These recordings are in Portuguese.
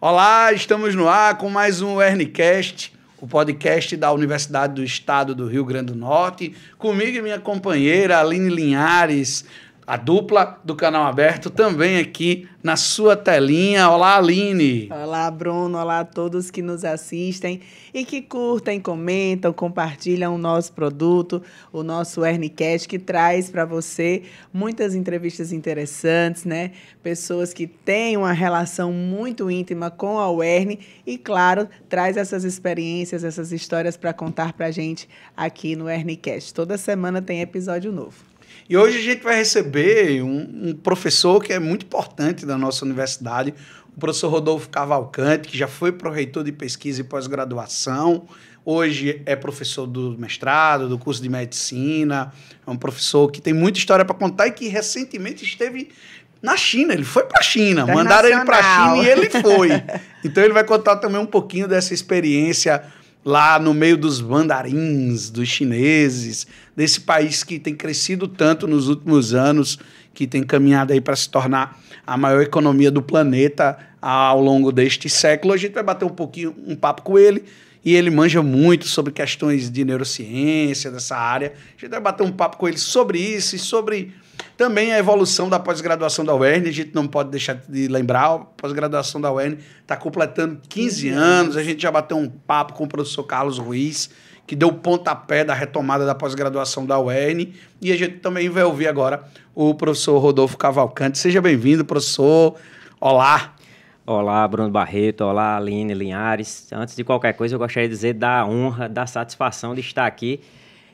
Olá, estamos no ar com mais um Wernicast, o podcast da Universidade do Estado do Rio Grande do Norte. Comigo e minha companheira Aline Linhares, a dupla do Canal Aberto, também aqui na sua telinha. Olá, Aline! Olá, Bruno. Olá a todos que nos assistem e que curtem, comentam, compartilham o nosso produto, o nosso Wernicast, que traz para você muitas entrevistas interessantes, né? Pessoas que têm uma relação muito íntima com a Werni e, claro, traz essas experiências, essas histórias para contar para a gente aqui no Wernicast. Toda semana tem episódio novo. E hoje a gente vai receber um professor que é muito importante da nossa universidade, o professor Rodolfo Cavalcante, que já foi pró-reitor de pesquisa e pós-graduação, hoje é professor do mestrado, do curso de medicina, é um professor que tem muita história para contar e que recentemente esteve na China. Ele foi para a China, mandaram ele para a China e ele foi. Então ele vai contar também um pouquinho dessa experiência lá no meio dos mandarins, dos chineses, desse país que tem crescido tanto nos últimos anos, que tem caminhado aí para se tornar a maior economia do planeta ao longo deste século. A gente vai bater um papo com ele, e ele manja muito sobre questões de neurociência, dessa área. A gente vai bater um papo com ele sobre isso e sobre também a evolução da pós-graduação da Werni. A gente não pode deixar de lembrar, a pós-graduação da Werni está completando 15 anos. A gente já bateu um papo com o professor Carlos Ruiz, que deu o pontapé da retomada da pós-graduação da Werni. E a gente também vai ouvir agora o professor Rodolfo Cavalcante. Seja bem-vindo, professor. Olá. Olá, Bruno Barreto. Olá, Aline Linhares. Antes de qualquer coisa, eu gostaria de dizer da honra, da satisfação de estar aqui.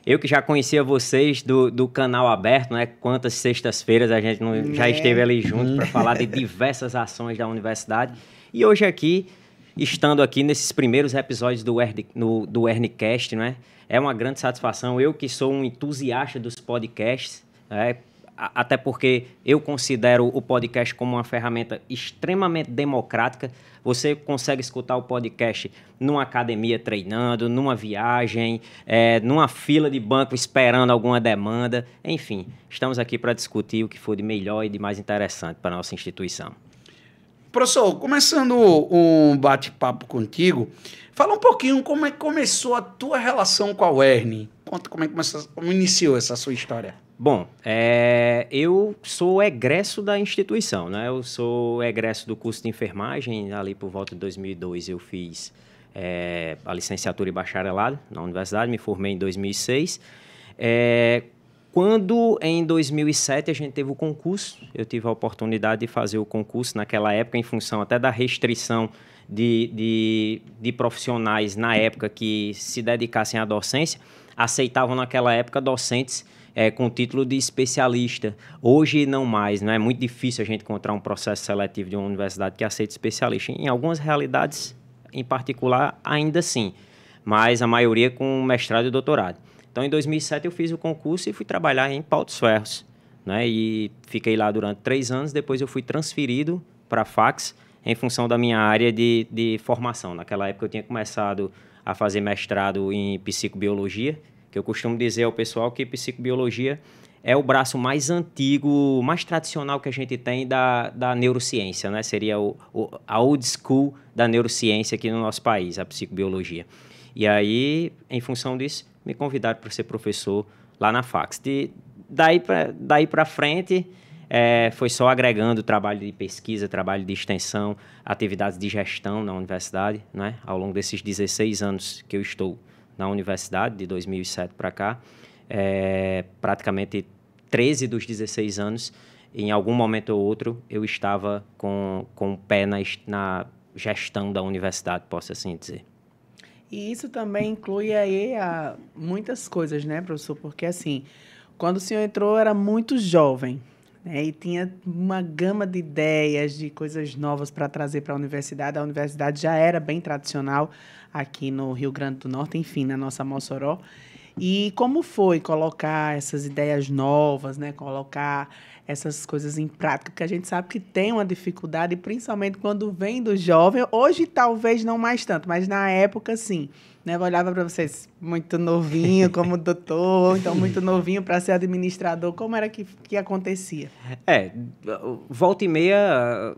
Eu que já conhecia vocês do Canal Aberto, né? Quantas sextas-feiras a gente já esteve ali junto para falar de diversas ações da universidade. E hoje aqui, estando aqui nesses primeiros episódios do Wernicast, né? É uma grande satisfação. Eu que sou um entusiasta dos podcasts, né? Até porque eu considero o podcast como uma ferramenta extremamente democrática. Você consegue escutar o podcast numa academia treinando, numa viagem, numa fila de banco esperando alguma demanda. Enfim, estamos aqui para discutir o que for de melhor e de mais interessante para a nossa instituição. Professor, começando um bate-papo contigo, fala um pouquinho como é que começou a tua relação com a Werni. Conta como iniciou essa sua história. Bom, eu sou egresso da instituição, né? Eu sou egresso do curso de enfermagem. Ali por volta de 2002 eu fiz a licenciatura e bacharelado na universidade, me formei em 2006. Quando em 2007 a gente teve o concurso, eu tive a oportunidade de fazer o concurso naquela época, em função até da restrição de profissionais na época que se dedicassem à docência, aceitavam naquela época docentes com título de especialista. Hoje não mais, né? É muito difícil a gente encontrar um processo seletivo de uma universidade que aceite especialista. Em algumas realidades, em particular, ainda sim, mas a maioria com mestrado e doutorado. Então, em 2007, eu fiz o concurso e fui trabalhar em Pau dos Ferros, né? E fiquei lá durante 3 anos. Depois eu fui transferido para a Fax em função da minha área de formação. Naquela época, eu tinha começado a fazer mestrado em psicobiologia, que eu costumo dizer ao pessoal que psicobiologia é o braço mais antigo, mais tradicional que a gente tem da neurociência, né? Seria a old school da neurociência aqui no nosso país, a psicobiologia. E aí, em função disso, me convidaram para ser professor lá na Fax. Daí para frente, foi só agregando trabalho de pesquisa, trabalho de extensão, atividades de gestão na universidade, né? Ao longo desses 16 anos que eu estou na universidade, de 2007 para cá, praticamente 13 dos 16 anos, em algum momento ou outro, eu estava com o pé na gestão da universidade, posso assim dizer. E isso também inclui aí muitas coisas, né, professor? Porque, assim, quando o senhor entrou, era muito jovem, né? E tinha uma gama de ideias, de coisas novas para trazer para a universidade. A universidade já era bem tradicional aqui no Rio Grande do Norte, enfim, na nossa Mossoró. E como foi colocar essas ideias novas, né? Colocar essas coisas em prática, que a gente sabe que tem uma dificuldade, principalmente quando vem do jovem. Hoje, talvez não mais tanto, mas na época, sim. Né? Eu olhava para vocês muito novinho como doutor, então muito novinho para ser administrador. Como era que acontecia? Volta e meia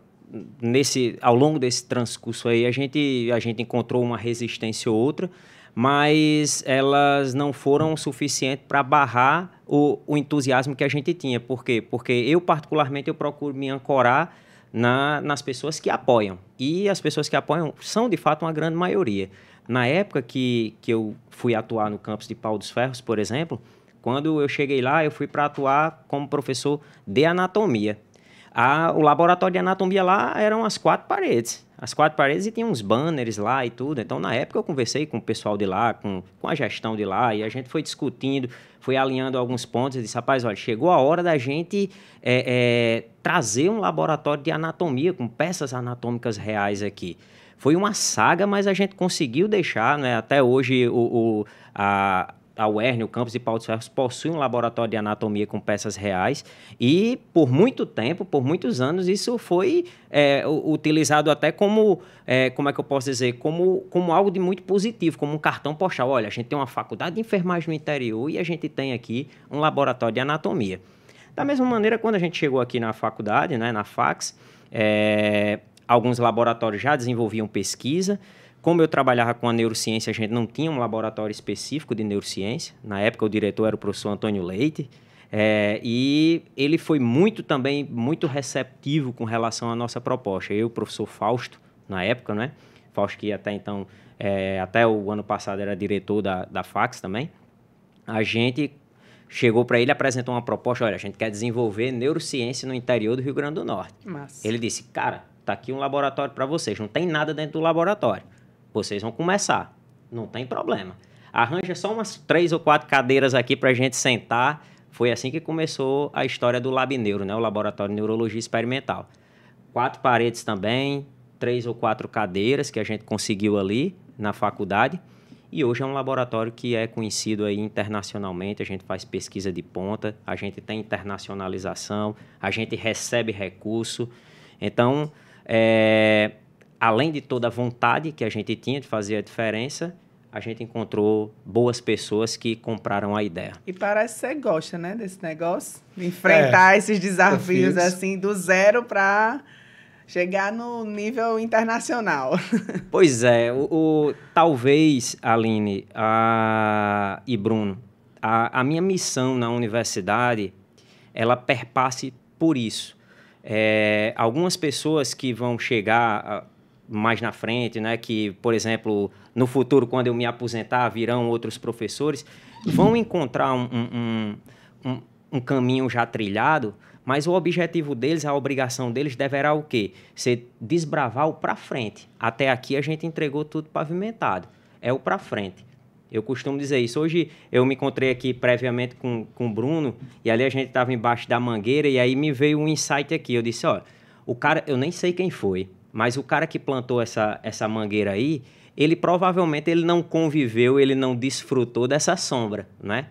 ao longo desse transcurso aí, a gente encontrou uma resistência ou outra, mas elas não foram suficientes para barrar o entusiasmo que a gente tinha. Por quê? Porque eu, particularmente, eu procuro me ancorar nas pessoas que apoiam. E as pessoas que apoiam são, de fato, uma grande maioria. Na época que eu fui atuar no campus de Pau dos Ferros, por exemplo, quando eu cheguei lá, eu fui para atuar como professor de anatomia. O laboratório de anatomia lá eram as 4 paredes. As 4 paredes e tinha uns banners lá e tudo. Então, na época, eu conversei com o pessoal de lá, com a gestão de lá, e a gente foi discutindo, foi alinhando alguns pontos. Eu disse, rapaz, olha, chegou a hora da gente trazer um laboratório de anatomia com peças anatômicas reais aqui. Foi uma saga, mas a gente conseguiu deixar, né? Até hoje, a UERN, o campus de Pau dos Ferros, possui um laboratório de anatomia com peças reais e, por muito tempo, por muitos anos, isso foi utilizado até como é que eu posso dizer, como algo de muito positivo, como um cartão postal. Olha, a gente tem uma faculdade de enfermagem no interior e a gente tem aqui um laboratório de anatomia. Da mesma maneira, quando a gente chegou aqui na faculdade, né, na FACS, alguns laboratórios já desenvolviam pesquisa. Como eu trabalhava com a neurociência, a gente não tinha um laboratório específico de neurociência. Na época, o diretor era o professor Antônio Leite. E ele foi muito receptivo com relação à nossa proposta. Eu, o professor Fausto, na época, né? Fausto, que até então, até o ano passado, era diretor da FACS também. A gente chegou para ele e apresentou uma proposta. Olha, a gente quer desenvolver neurociência no interior do Rio Grande do Norte. Massa. Ele disse, cara, tá aqui um laboratório para vocês. Não tem nada dentro do laboratório. Vocês vão começar. Não tem problema. Arranja só umas 3 ou 4 cadeiras aqui para a gente sentar. Foi assim que começou a história do LabNeuro, né? O Laboratório de Neurologia Experimental. 4 paredes também, 3 ou 4 cadeiras que a gente conseguiu ali na faculdade. E hoje é um laboratório que é conhecido aí internacionalmente. A gente faz pesquisa de ponta, a gente tem internacionalização, a gente recebe recurso. Então, além de toda a vontade que a gente tinha de fazer a diferença, a gente encontrou boas pessoas que compraram a ideia. E parece que você gosta, né, desse negócio? De enfrentar esses desafios, assim, do zero para chegar no nível internacional. Pois é. Talvez, Aline e Bruno, a minha missão na universidade, ela perpasse por isso. Algumas pessoas que vão chegar mais na frente, né, que, por exemplo, no futuro, quando eu me aposentar, virão outros professores, vão encontrar um caminho já trilhado, mas o objetivo deles, a obrigação deles deverá o quê? Ser desbravar o para frente. Até aqui a gente entregou tudo pavimentado. É o para frente. Eu costumo dizer isso. Hoje eu me encontrei aqui previamente com o Bruno, e ali a gente estava embaixo da mangueira, e aí me veio um insight aqui. Eu disse, olha, o cara, eu nem sei quem foi, mas o cara que plantou essa mangueira aí, ele provavelmente não conviveu, ele não desfrutou dessa sombra, né?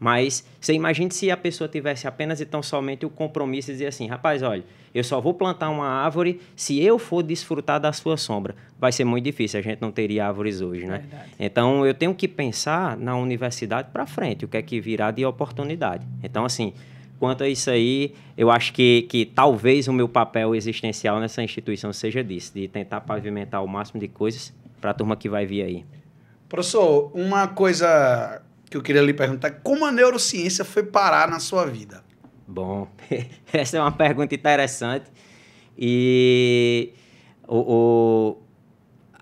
Mas você imagine se a pessoa tivesse apenas e tão somente o compromisso de dizer assim, rapaz, olha, eu só vou plantar uma árvore se eu for desfrutar da sua sombra. Vai ser muito difícil, a gente não teria árvores hoje, né? Verdade. Então, eu tenho que pensar na universidade para frente, o que é que virá de oportunidade. Então, assim, quanto a isso aí, eu acho que talvez o meu papel existencial nessa instituição seja disso, de tentar pavimentar o máximo de coisas para a turma que vai vir aí. Professor, uma coisa que eu queria lhe perguntar, como a neurociência foi parar na sua vida? Bom, essa é uma pergunta interessante e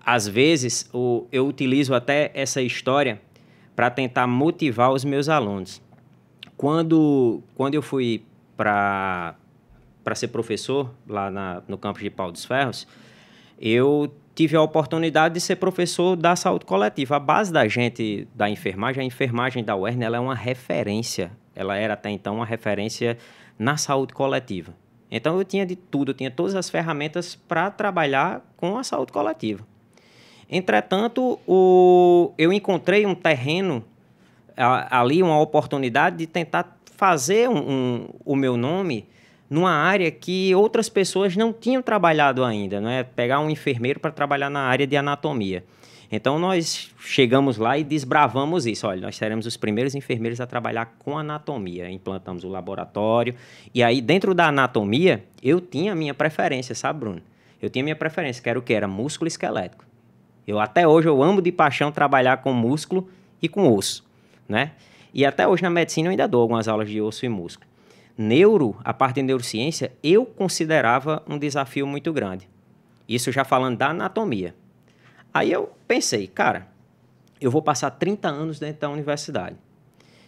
às vezes eu utilizo até essa história para tentar motivar os meus alunos. Quando eu fui para ser professor lá no campus de Pau dos Ferros, eu tive a oportunidade de ser professor da saúde coletiva. A base da gente, da enfermagem, a enfermagem da UERN, ela é uma referência. Ela era até então uma referência na saúde coletiva. Então eu tinha de tudo, eu tinha todas as ferramentas para trabalhar com a saúde coletiva. Entretanto, eu encontrei um terreno ali, uma oportunidade de tentar fazer o meu nome numa área que outras pessoas não tinham trabalhado ainda, não é? Pegar um enfermeiro para trabalhar na área de anatomia. Então, nós chegamos lá e desbravamos isso. Olha, nós seremos os primeiros enfermeiros a trabalhar com anatomia. Implantamos o laboratório. E aí, dentro da anatomia, eu tinha a minha preferência, sabe, Bruno? eu tinha minha preferência, que era o quê? Era músculo esquelético. Até hoje eu amo de paixão trabalhar com músculo e com osso, né? E até hoje na medicina eu ainda dou algumas aulas de osso e músculo. A parte de neurociência, eu considerava um desafio muito grande. Isso já falando da anatomia. Aí eu pensei, cara, eu vou passar 30 anos dentro da universidade.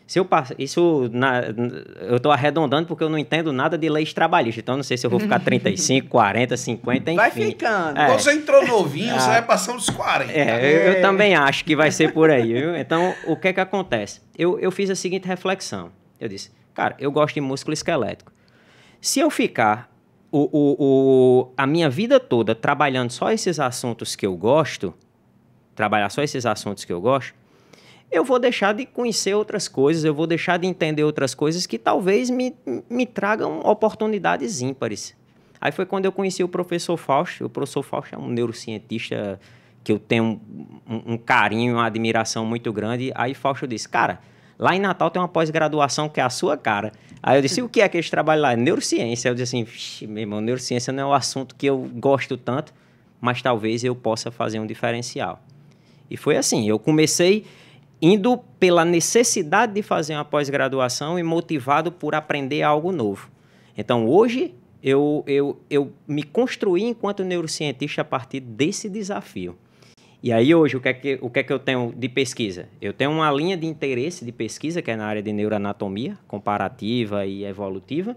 Se eu passo, eu estou arredondando porque eu não entendo nada de leis trabalhistas. Então, não sei se eu vou ficar 35, 40, 50, enfim. Vai ficando. Quando você entrou novinho, você vai passando dos 40. Eu também acho que vai ser por aí, viu? Então, o que é que acontece? Eu fiz a seguinte reflexão. Eu disse, cara, eu gosto de músculo esquelético. Se eu ficar a minha vida toda trabalhando só esses assuntos que eu gosto, eu vou deixar de conhecer outras coisas, eu vou deixar de entender outras coisas que talvez me tragam oportunidades ímpares. Aí foi quando eu conheci o professor Fausto. O professor Fausto é um neurocientista que eu tenho um carinho, uma admiração muito grande. Aí Fausto disse, cara, lá em Natal tem uma pós-graduação que é a sua cara. Aí eu disse, o que é que eles trabalham lá? Neurociência. Eu disse assim, meu irmão, neurociência não é o assunto que eu gosto tanto, mas talvez eu possa fazer um diferencial. E foi assim, eu comecei indo pela necessidade de fazer uma pós-graduação e motivado por aprender algo novo. Então, hoje, eu me construí enquanto neurocientista a partir desse desafio. E aí, hoje, o que é que eu tenho de pesquisa? Eu tenho uma linha de interesse de pesquisa, que é na área de neuroanatomia, comparativa e evolutiva.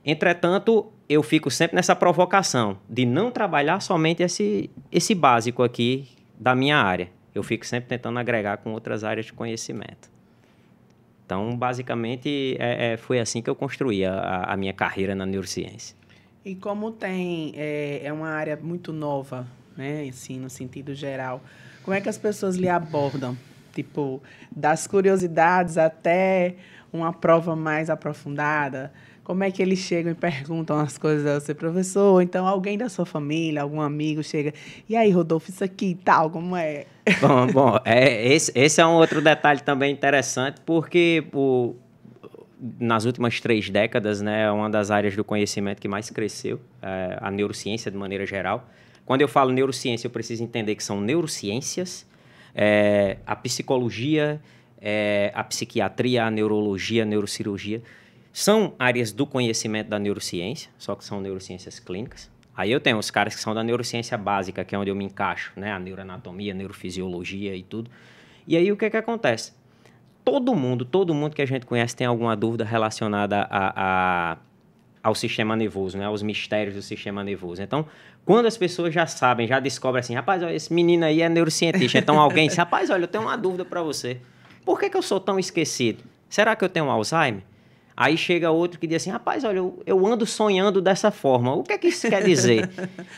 Entretanto, eu fico sempre nessa provocação de não trabalhar somente esse básico aqui da minha área. Eu fico sempre tentando agregar com outras áreas de conhecimento. Então, basicamente, foi assim que eu construí a minha carreira na neurociência. E como é uma área muito nova, né, assim, no sentido geral, como é que as pessoas lhe abordam? Tipo, das curiosidades até uma prova mais aprofundada? Como é que eles chegam e perguntam as coisas ao seu professor? Ou então alguém da sua família, algum amigo chega, e aí, Rodolfo, isso aqui e tal, como é? Bom, esse é um outro detalhe também interessante, porque nas últimas 3 décadas, né, é uma das áreas do conhecimento que mais cresceu, a neurociência de maneira geral. Quando eu falo neurociência, eu preciso entender que são neurociências, a psicologia, a psiquiatria, a neurologia, a neurocirurgia, são áreas do conhecimento da neurociência, só que são neurociências clínicas. Aí eu tenho os caras que são da neurociência básica, que é onde eu me encaixo, né? A neuroanatomia, a neurofisiologia e tudo. E aí o que acontece? Todo mundo que a gente conhece tem alguma dúvida relacionada ao sistema nervoso, né? Aos mistérios do sistema nervoso. Então, quando as pessoas já sabem, já descobrem assim, rapaz, olha, esse menino aí é neurocientista. Então alguém diz, rapaz, olha, eu tenho uma dúvida para você. Por que eu sou tão esquecido? Será que eu tenho Alzheimer? Aí chega outro que diz assim, rapaz, olha, eu ando sonhando dessa forma. O que é que isso quer dizer?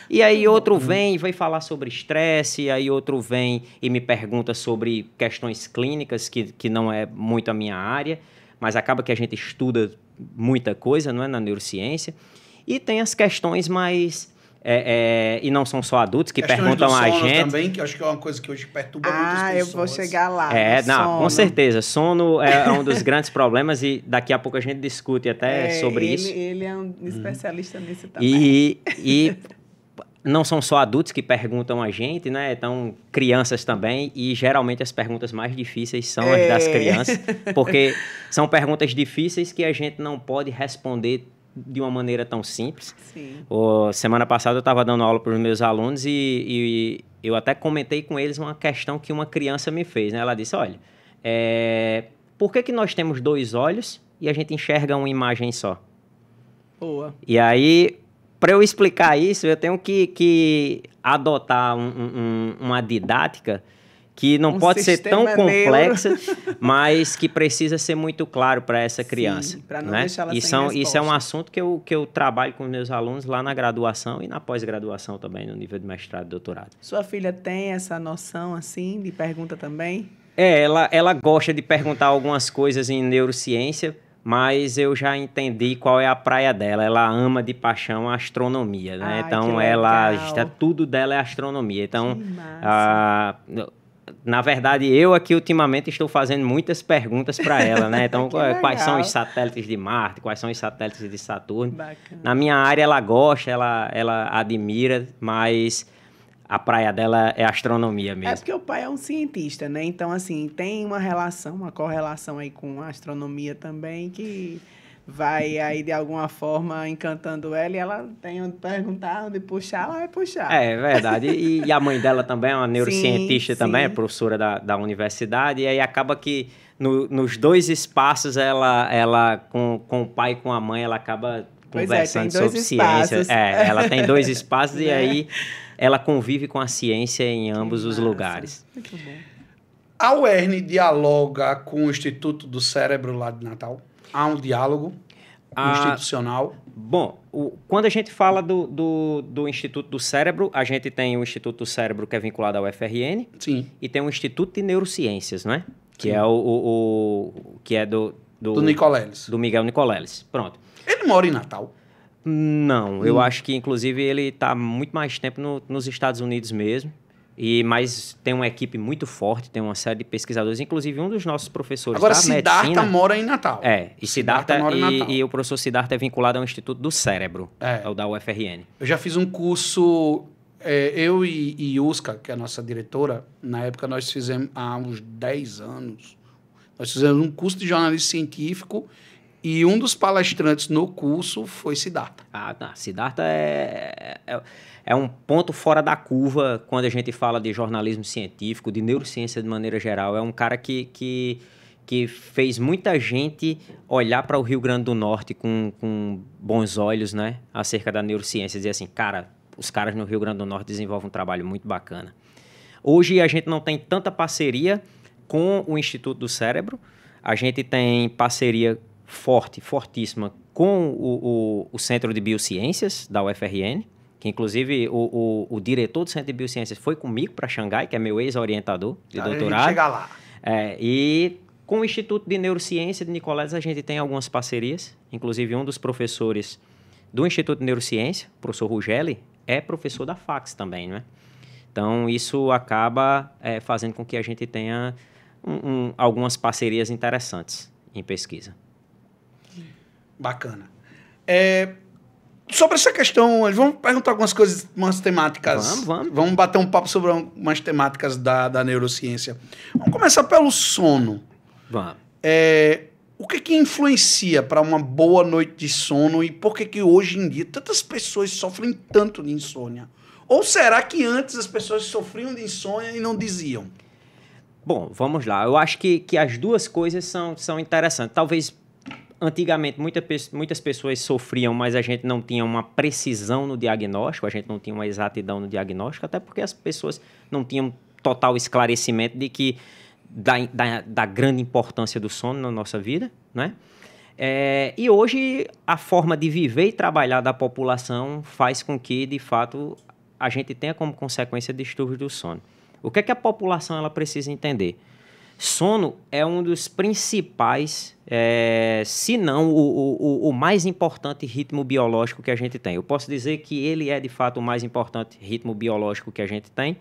E aí outro vem e vai falar sobre estresse, aí outro vem e me pergunta sobre questões clínicas, que não é muito a minha área, mas acaba que a gente estuda muita coisa, não é, na neurociência. E tem as questões mais... e não são só adultos que perguntam a gente. Também, que eu acho que é uma coisa que hoje perturba muitas pessoas. Eu vou chegar lá. Com certeza. Sono é um dos grandes problemas e daqui a pouco a gente discute até sobre isso. Ele é um especialista nisso também. E não são só adultos que perguntam a gente, né? Então, crianças também. E geralmente as perguntas mais difíceis são as das crianças, porque são perguntas difíceis que a gente não pode responder de uma maneira tão simples. Sim. Semana passada eu estava dando aula para os meus alunos e eu até comentei com eles uma questão que uma criança me fez, né? Ela disse, olha, por que nós temos 2 olhos e a gente enxerga uma imagem só? Boa. E aí, para eu explicar isso, eu tenho que adotar uma didática que não pode ser tão complexa, mas que precisa ser muito claro para essa criança. Sim, para não né? deixar ela sem resposta. Isso é um assunto que eu trabalho com os meus alunos lá na graduação e na pós-graduação também, no nível de mestrado e doutorado. Sua filha tem essa noção, assim, de pergunta também? Ela gosta de perguntar algumas coisas em neurociência, mas eu já entendi qual é a praia dela. Ela ama de paixão a astronomia, né? Ai, então, tudo dela é astronomia. Então, Na verdade, eu aqui ultimamente estou fazendo muitas perguntas para ela, né? Então, quais são os satélites de Marte, quais são os satélites de Saturno. Bacana. Na minha área, ela gosta, ela admira, mas a praia dela é astronomia mesmo. É porque o pai é um cientista, né? Então, assim, tem uma relação, uma correlação aí com a astronomia também, que vai aí, de alguma forma, encantando ela, e ela tem onde perguntar, onde puxar, ela vai puxar. É verdade. E a mãe dela também é uma neurocientista Sim, também, é sim. professora da universidade, e aí acaba que nos dois espaços, ela com o pai e com a mãe, ela acaba Pois é, tem conversando dois sobre ciência. espaços. Ela tem dois espaços e Né? aí ela convive com a ciência em ambos os Massa. lugares. Muito bom. A UERN dialoga com o Instituto do Cérebro lá de Natal? Há um diálogo institucional? Bom, quando a gente fala do Instituto do Cérebro, a gente tem o Instituto do Cérebro que é vinculado ao UFRN. Sim. E tem o Instituto de Neurociências, não é? Que Sim. é que é do Nicoleles. do Miguel Nicoleles. Pronto. Ele mora em Natal. Não, eu acho que inclusive ele está muito mais tempo nos Estados Unidos mesmo. Mas tem uma equipe muito forte, tem uma série de pesquisadores, inclusive um dos nossos professores Agora, da Siddhartha medicina... mora em Natal. E Siddhartha mora em Natal. e o professor Siddhartha é vinculado ao Instituto do Cérebro, É. é o da UFRN. Eu já fiz um curso, eu e Yuska, que é a nossa diretora, na época nós fizemos, há uns 10 anos, nós fizemos um curso de jornalismo científico e um dos palestrantes no curso foi Siddhartha. Siddhartha é um ponto fora da curva quando a gente fala de jornalismo científico, de neurociência de maneira geral. É um cara que fez muita gente olhar para o Rio Grande do Norte com bons olhos, né? Acerca da neurociência. Dizer assim, cara, os caras no Rio Grande do Norte desenvolvem um trabalho muito bacana. Hoje a gente não tem tanta parceria com o Instituto do Cérebro. A gente tem parceria fortíssima com o Centro de Biociências da UFRN, que inclusive o diretor do Centro de Biociências foi comigo para Xangai, que é meu ex-orientador de doutorado. A gente chega lá. E com o Instituto de Neurociência de Nicoleles a gente tem algumas parcerias, inclusive um dos professores do Instituto de Neurociência, o professor Rugelli, é professor da FACS também, não é? Então isso acaba fazendo com que a gente tenha algumas parcerias interessantes em pesquisa. Bacana. Sobre essa questão, vamos perguntar algumas coisas, umas temáticas. Vamos. Vamos bater um papo sobre umas temáticas da neurociência. Vamos começar pelo sono. Vamos. O que influencia para uma boa noite de sono e por que hoje em dia tantas pessoas sofrem tanto de insônia? Ou será que antes as pessoas sofriam de insônia e não diziam? Bom, vamos lá. Eu acho que as duas coisas são interessantes. Talvez antigamente muitas pessoas sofriam, mas a gente não tinha uma precisão no diagnóstico, a gente não tinha uma exatidão no diagnóstico, até porque as pessoas não tinham total esclarecimento de que da grande importância do sono na nossa vida, né? E hoje a forma de viver e trabalhar da população faz com que, de fato, a gente tenha como consequência distúrbios do sono. O que é que a população ela precisa entender? Sono é um dos principais, se não o mais importante ritmo biológico que a gente tem. Eu posso dizer que ele é, de fato, o mais importante ritmo biológico que a gente tem,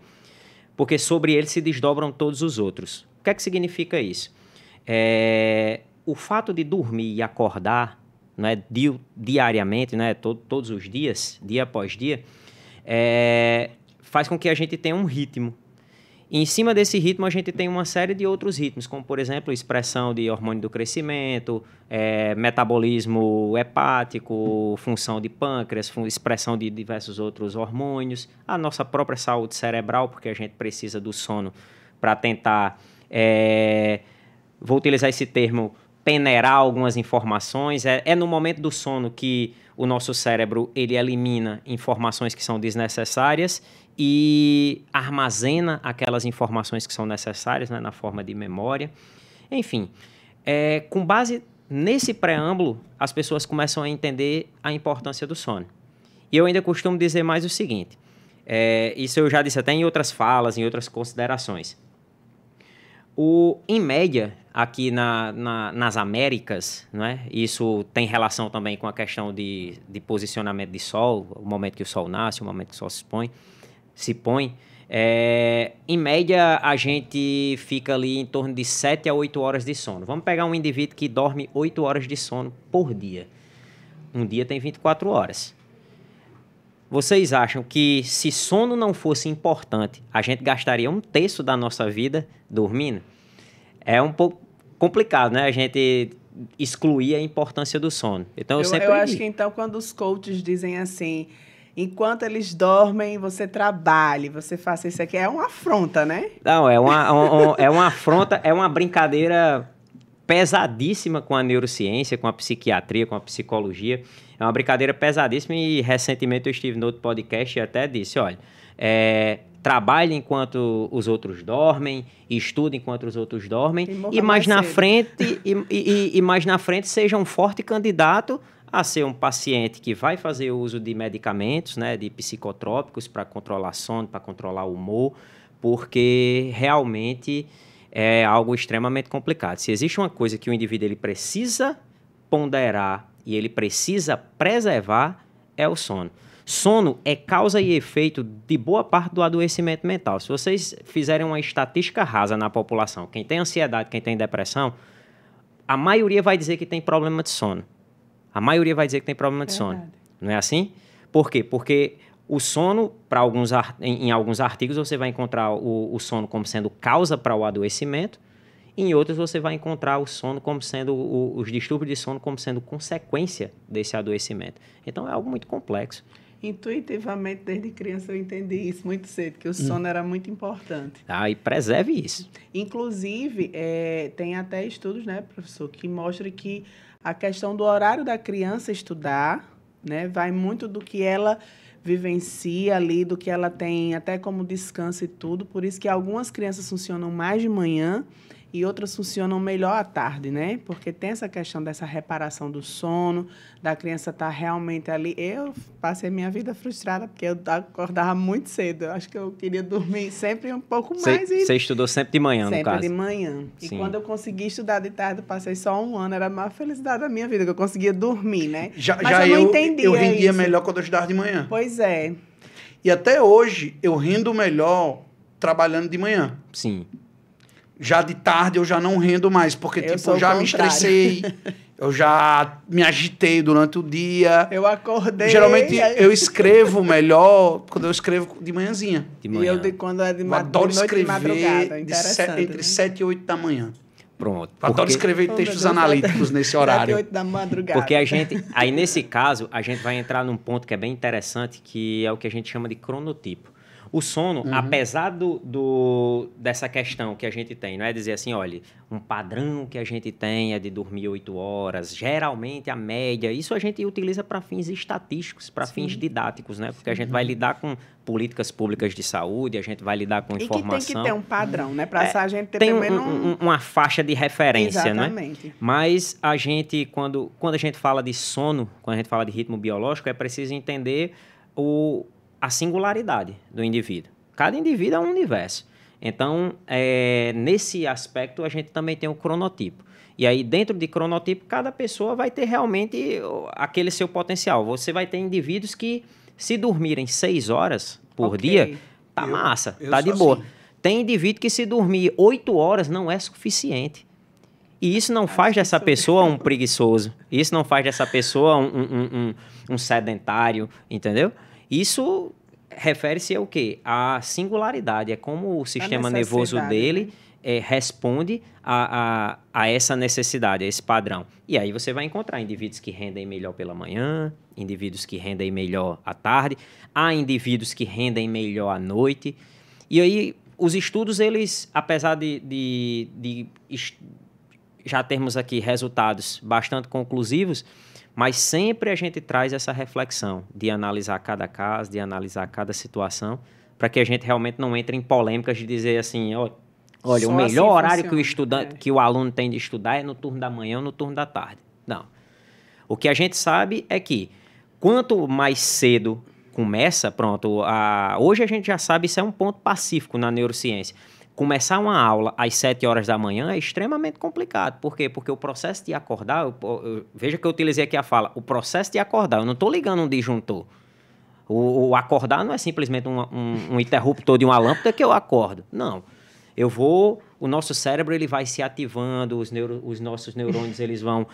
porque sobre ele se desdobram todos os outros. O que é que significa isso? O fato de dormir e acordar, né, diariamente, né, todos os dias, dia após dia, faz com que a gente tenha um ritmo. E em cima desse ritmo, a gente tem uma série de outros ritmos, como, por exemplo, expressão de hormônio do crescimento, metabolismo hepático, função de pâncreas, expressão de diversos outros hormônios, a nossa própria saúde cerebral, porque a gente precisa do sono para tentar, vou utilizar esse termo, peneirar algumas informações. É no momento do sono que o nosso cérebro ele elimina informações que são desnecessárias e armazena aquelas informações que são necessárias, né, na forma de memória. Enfim, com base nesse preâmbulo, as pessoas começam a entender a importância do sono. E eu ainda costumo dizer mais o seguinte, isso eu já disse até em outras falas, em outras considerações. Em média, aqui nas Américas, né, isso tem relação também com a questão de posicionamento de sol, o momento que o sol nasce, o momento que o sol se põe, Em média, a gente fica ali em torno de 7 a 8 horas de sono. Vamos pegar um indivíduo que dorme 8 horas de sono por dia. Um dia tem 24 horas. Vocês acham que se sono não fosse importante, a gente gastaria 1/3 da nossa vida dormindo? É um pouco complicado, né? A gente excluir a importância do sono. Então, eu acho que, então, quando os coaches dizem assim, enquanto eles dormem, você trabalhe, você faça isso aqui, é uma afronta, né? Não, é uma afronta, é uma brincadeira pesadíssima com a neurociência, com a psiquiatria, com a psicologia. É uma brincadeira pesadíssima e recentemente eu estive no outro podcast e até disse, olha, trabalhe enquanto os outros dormem, estude enquanto os outros dormem e mais na frente mais na frente seja um forte candidato a ser um paciente que vai fazer uso de medicamentos, né, de psicotrópicos para controlar sono, para controlar o humor, porque realmente é algo extremamente complicado. Se existe uma coisa que o indivíduo ele precisa ponderar e ele precisa preservar, é o sono. Sono é causa e efeito de boa parte do adoecimento mental. Se vocês fizerem uma estatística rasa na população, quem tem ansiedade, quem tem depressão, a maioria vai dizer que tem problema de sono. A maioria vai dizer que tem problema de sono. Não é assim? Por quê? Porque o sono, em alguns artigos, você vai encontrar o sono como sendo causa para o adoecimento. Em outros, você vai encontrar o sono como sendo, os distúrbios de sono como sendo consequência desse adoecimento. Então, é algo muito complexo. Intuitivamente, desde criança, eu entendi isso muito cedo, que o sono era muito importante. E preserve isso. Inclusive, tem até estudos, né, professor, que mostram que a questão do horário da criança estudar, né, vai muito do que ela vivencia ali, do que ela tem até como descanso e tudo. Por isso que algumas crianças funcionam mais de manhã e outras funcionam melhor à tarde, né? Porque tem essa questão dessa reparação do sono, da criança estar realmente ali. Eu passei minha vida frustrada, porque eu acordava muito cedo. Eu acho que eu queria dormir sempre um pouco mais. Você estudou sempre de manhã, no caso? Sempre de manhã. Sim. E quando eu consegui estudar de tarde, eu passei só 1 ano. Era a maior felicidade da minha vida, que eu conseguia dormir, né? Mas eu não entendia eu rendia melhor quando eu estudava de manhã. Pois é. E até hoje, eu rendo melhor trabalhando de manhã. Sim. Já de tarde eu já não rendo mais, porque eu já me estressei, eu já me agitei durante o dia. Eu acordei. Geralmente eu escrevo melhor quando eu escrevo de manhãzinha. De manhã. E quando é de adoro escrever de madrugada. entre 7 e 8 da manhã. Pronto. Adoro escrever textos analíticos nesse horário. 7 e 8 da madrugada. Porque aí nesse caso, a gente vai entrar num ponto que é bem interessante, que é o que a gente chama de cronotipo. O sono, apesar dessa questão que a gente tem, não é dizer assim, olha, um padrão que a gente tem é de dormir 8 horas, geralmente a média, isso a gente utiliza para fins estatísticos, para fins didáticos, né? Porque a gente vai lidar com políticas públicas de saúde, a gente vai lidar com informação. E que tem que ter um padrão, né? Para a gente ter tem pelo menos uma faixa de referência, exatamente, né? Mas a gente, quando a gente fala de sono, quando a gente fala de ritmo biológico, é preciso entender a singularidade do indivíduo. Cada indivíduo é um universo. Então, nesse aspecto, a gente também tem o cronotipo. E aí, dentro de cronotipo, cada pessoa vai ter realmente aquele seu potencial. Você vai ter indivíduos que, se dormirem 6 horas por dia, tá massa, tá de boa. Assim. Tem indivíduo que, se dormir 8 horas, não é suficiente. E isso não faz dessa pessoa um preguiçoso. Isso não faz dessa pessoa um sedentário, entendeu? Isso refere-se ao quê? À singularidade. É como o sistema nervoso dele responde a essa necessidade, a esse padrão. E aí você vai encontrar indivíduos que rendem melhor pela manhã, indivíduos que rendem melhor à tarde, há indivíduos que rendem melhor à noite. E aí os estudos, eles, apesar de já termos aqui resultados bastante conclusivos, mas sempre a gente traz essa reflexão de analisar cada caso, de analisar cada situação, para que a gente realmente não entre em polêmicas de dizer assim, olha, o melhor horário que o estudante, que o aluno tem de estudar é no turno da manhã ou no turno da tarde. Não. O que a gente sabe é que quanto mais cedo começa, pronto, hoje a gente já sabe, isso é um ponto pacífico na neurociência. Começar uma aula às 7 horas da manhã é extremamente complicado. Por quê? Porque o processo de acordar, veja que eu utilizei aqui a fala, o processo de acordar, eu não estou ligando um disjuntor. O acordar não é simplesmente um interruptor de uma lâmpada que eu acordo. Não. O nosso cérebro ele vai se ativando, os nossos neurônios eles vão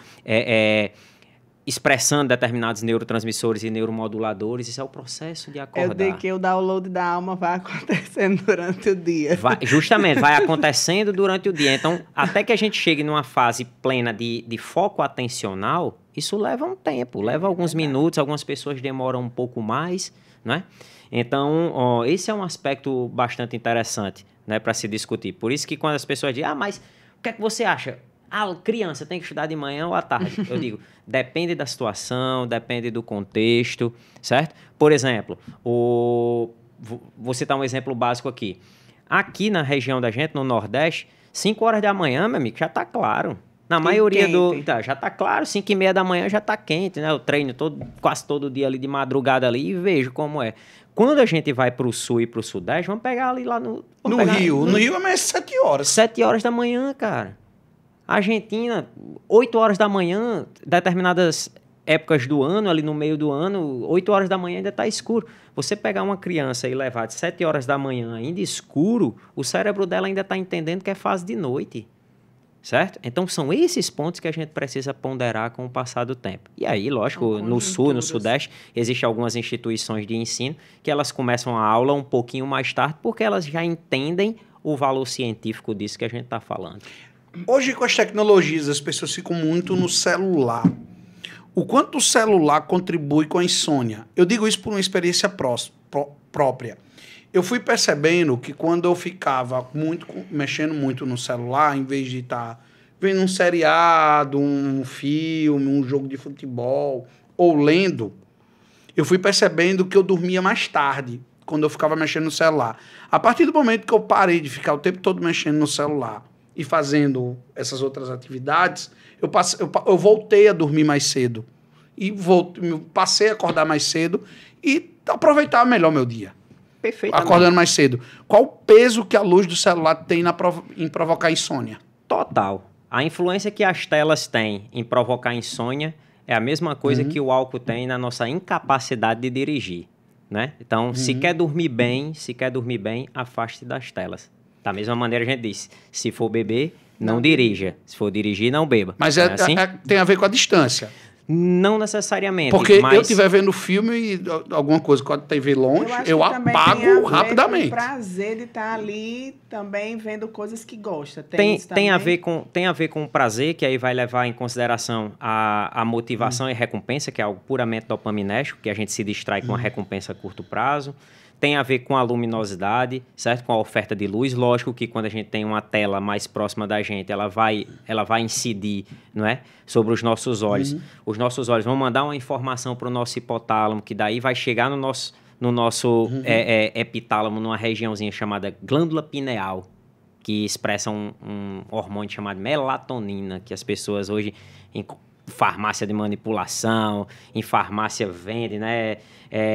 expressando determinados neurotransmissores e neuromoduladores. Isso é o processo de acordar. Eu digo que o download da alma vai acontecendo durante o dia. Justamente, vai acontecendo durante o dia. Então, até que a gente chegue numa fase plena de foco atencional, isso leva um tempo, leva alguns minutos, algumas pessoas demoram um pouco mais, né? Então, esse é um aspecto bastante interessante, né, para se discutir. Por isso que quando as pessoas dizem, mas o que é que você acha? Criança tem que estudar de manhã ou à tarde? Eu digo, depende da situação, depende do contexto, certo? Por exemplo, vou citar um exemplo básico aqui. Aqui na região da gente, no Nordeste, 5 horas da manhã, meu amigo, já está claro. Na maioria já está claro, 5h30 da manhã já está quente, né? Eu treino quase todo dia ali de madrugada ali e vejo como é. Quando a gente vai para o sul e para o sudeste, vamos pegar ali lá no Rio. No Rio é mais 7 horas. 7 horas da manhã, cara. Argentina, 8 horas da manhã, determinadas épocas do ano, ali no meio do ano, 8 horas da manhã ainda está escuro. Você pegar uma criança e levar de 7 horas da manhã ainda escuro, o cérebro dela ainda está entendendo que é fase de noite. Certo? Então, são esses pontos que a gente precisa ponderar com o passar do tempo. E aí, lógico, no sul, no sudeste, existem algumas instituições de ensino que elas começam a aula um pouquinho mais tarde porque elas já entendem o valor científico disso que a gente está falando. Hoje, com as tecnologias, as pessoas ficam muito no celular. O quanto o celular contribui com a insônia? Eu digo isso por uma experiência própria. Eu fui percebendo que quando eu ficava mexendo muito no celular, em vez de estar vendo um seriado, um filme, um jogo de futebol, ou lendo, eu fui percebendo que eu dormia mais tarde, quando eu ficava mexendo no celular. A partir do momento que eu parei de ficar o tempo todo mexendo no celular e fazendo essas outras atividades, eu voltei a dormir mais cedo. E passei a acordar mais cedo e aproveitar melhor meu dia. Acordando mais cedo. Qual o peso que a luz do celular tem em provocar insônia? Total. A influência que as telas têm em provocar insônia é a mesma coisa que o álcool tem na nossa incapacidade de dirigir, né? Então, se quer dormir bem, afaste-se das telas. Da mesma maneira a gente disse, se for beber, não dirija. Se for dirigir, não beba. Mas tem a ver com a distância. Não necessariamente. Porque eu estiver vendo filme e alguma coisa com a TV longe, eu apago rapidamente. Tem o prazer de estar ali também vendo coisas que gosta. Tem a ver com o prazer, que aí vai levar em consideração a motivação e recompensa, que é algo puramente dopaminérgico, que a gente se distrai com a recompensa a curto prazo. Tem a ver com a luminosidade, certo? Com a oferta de luz. Lógico que quando a gente tem uma tela mais próxima da gente, ela vai incidir, não é? Sobre os nossos olhos. Os nossos olhos vão mandar uma informação para o nosso hipotálamo, que daí vai chegar no nosso epitálamo, numa regiãozinha chamada glândula pineal, que expressa um hormônio chamado melatonina, que as pessoas hoje, em farmácia de manipulação, em farmácia vende, né?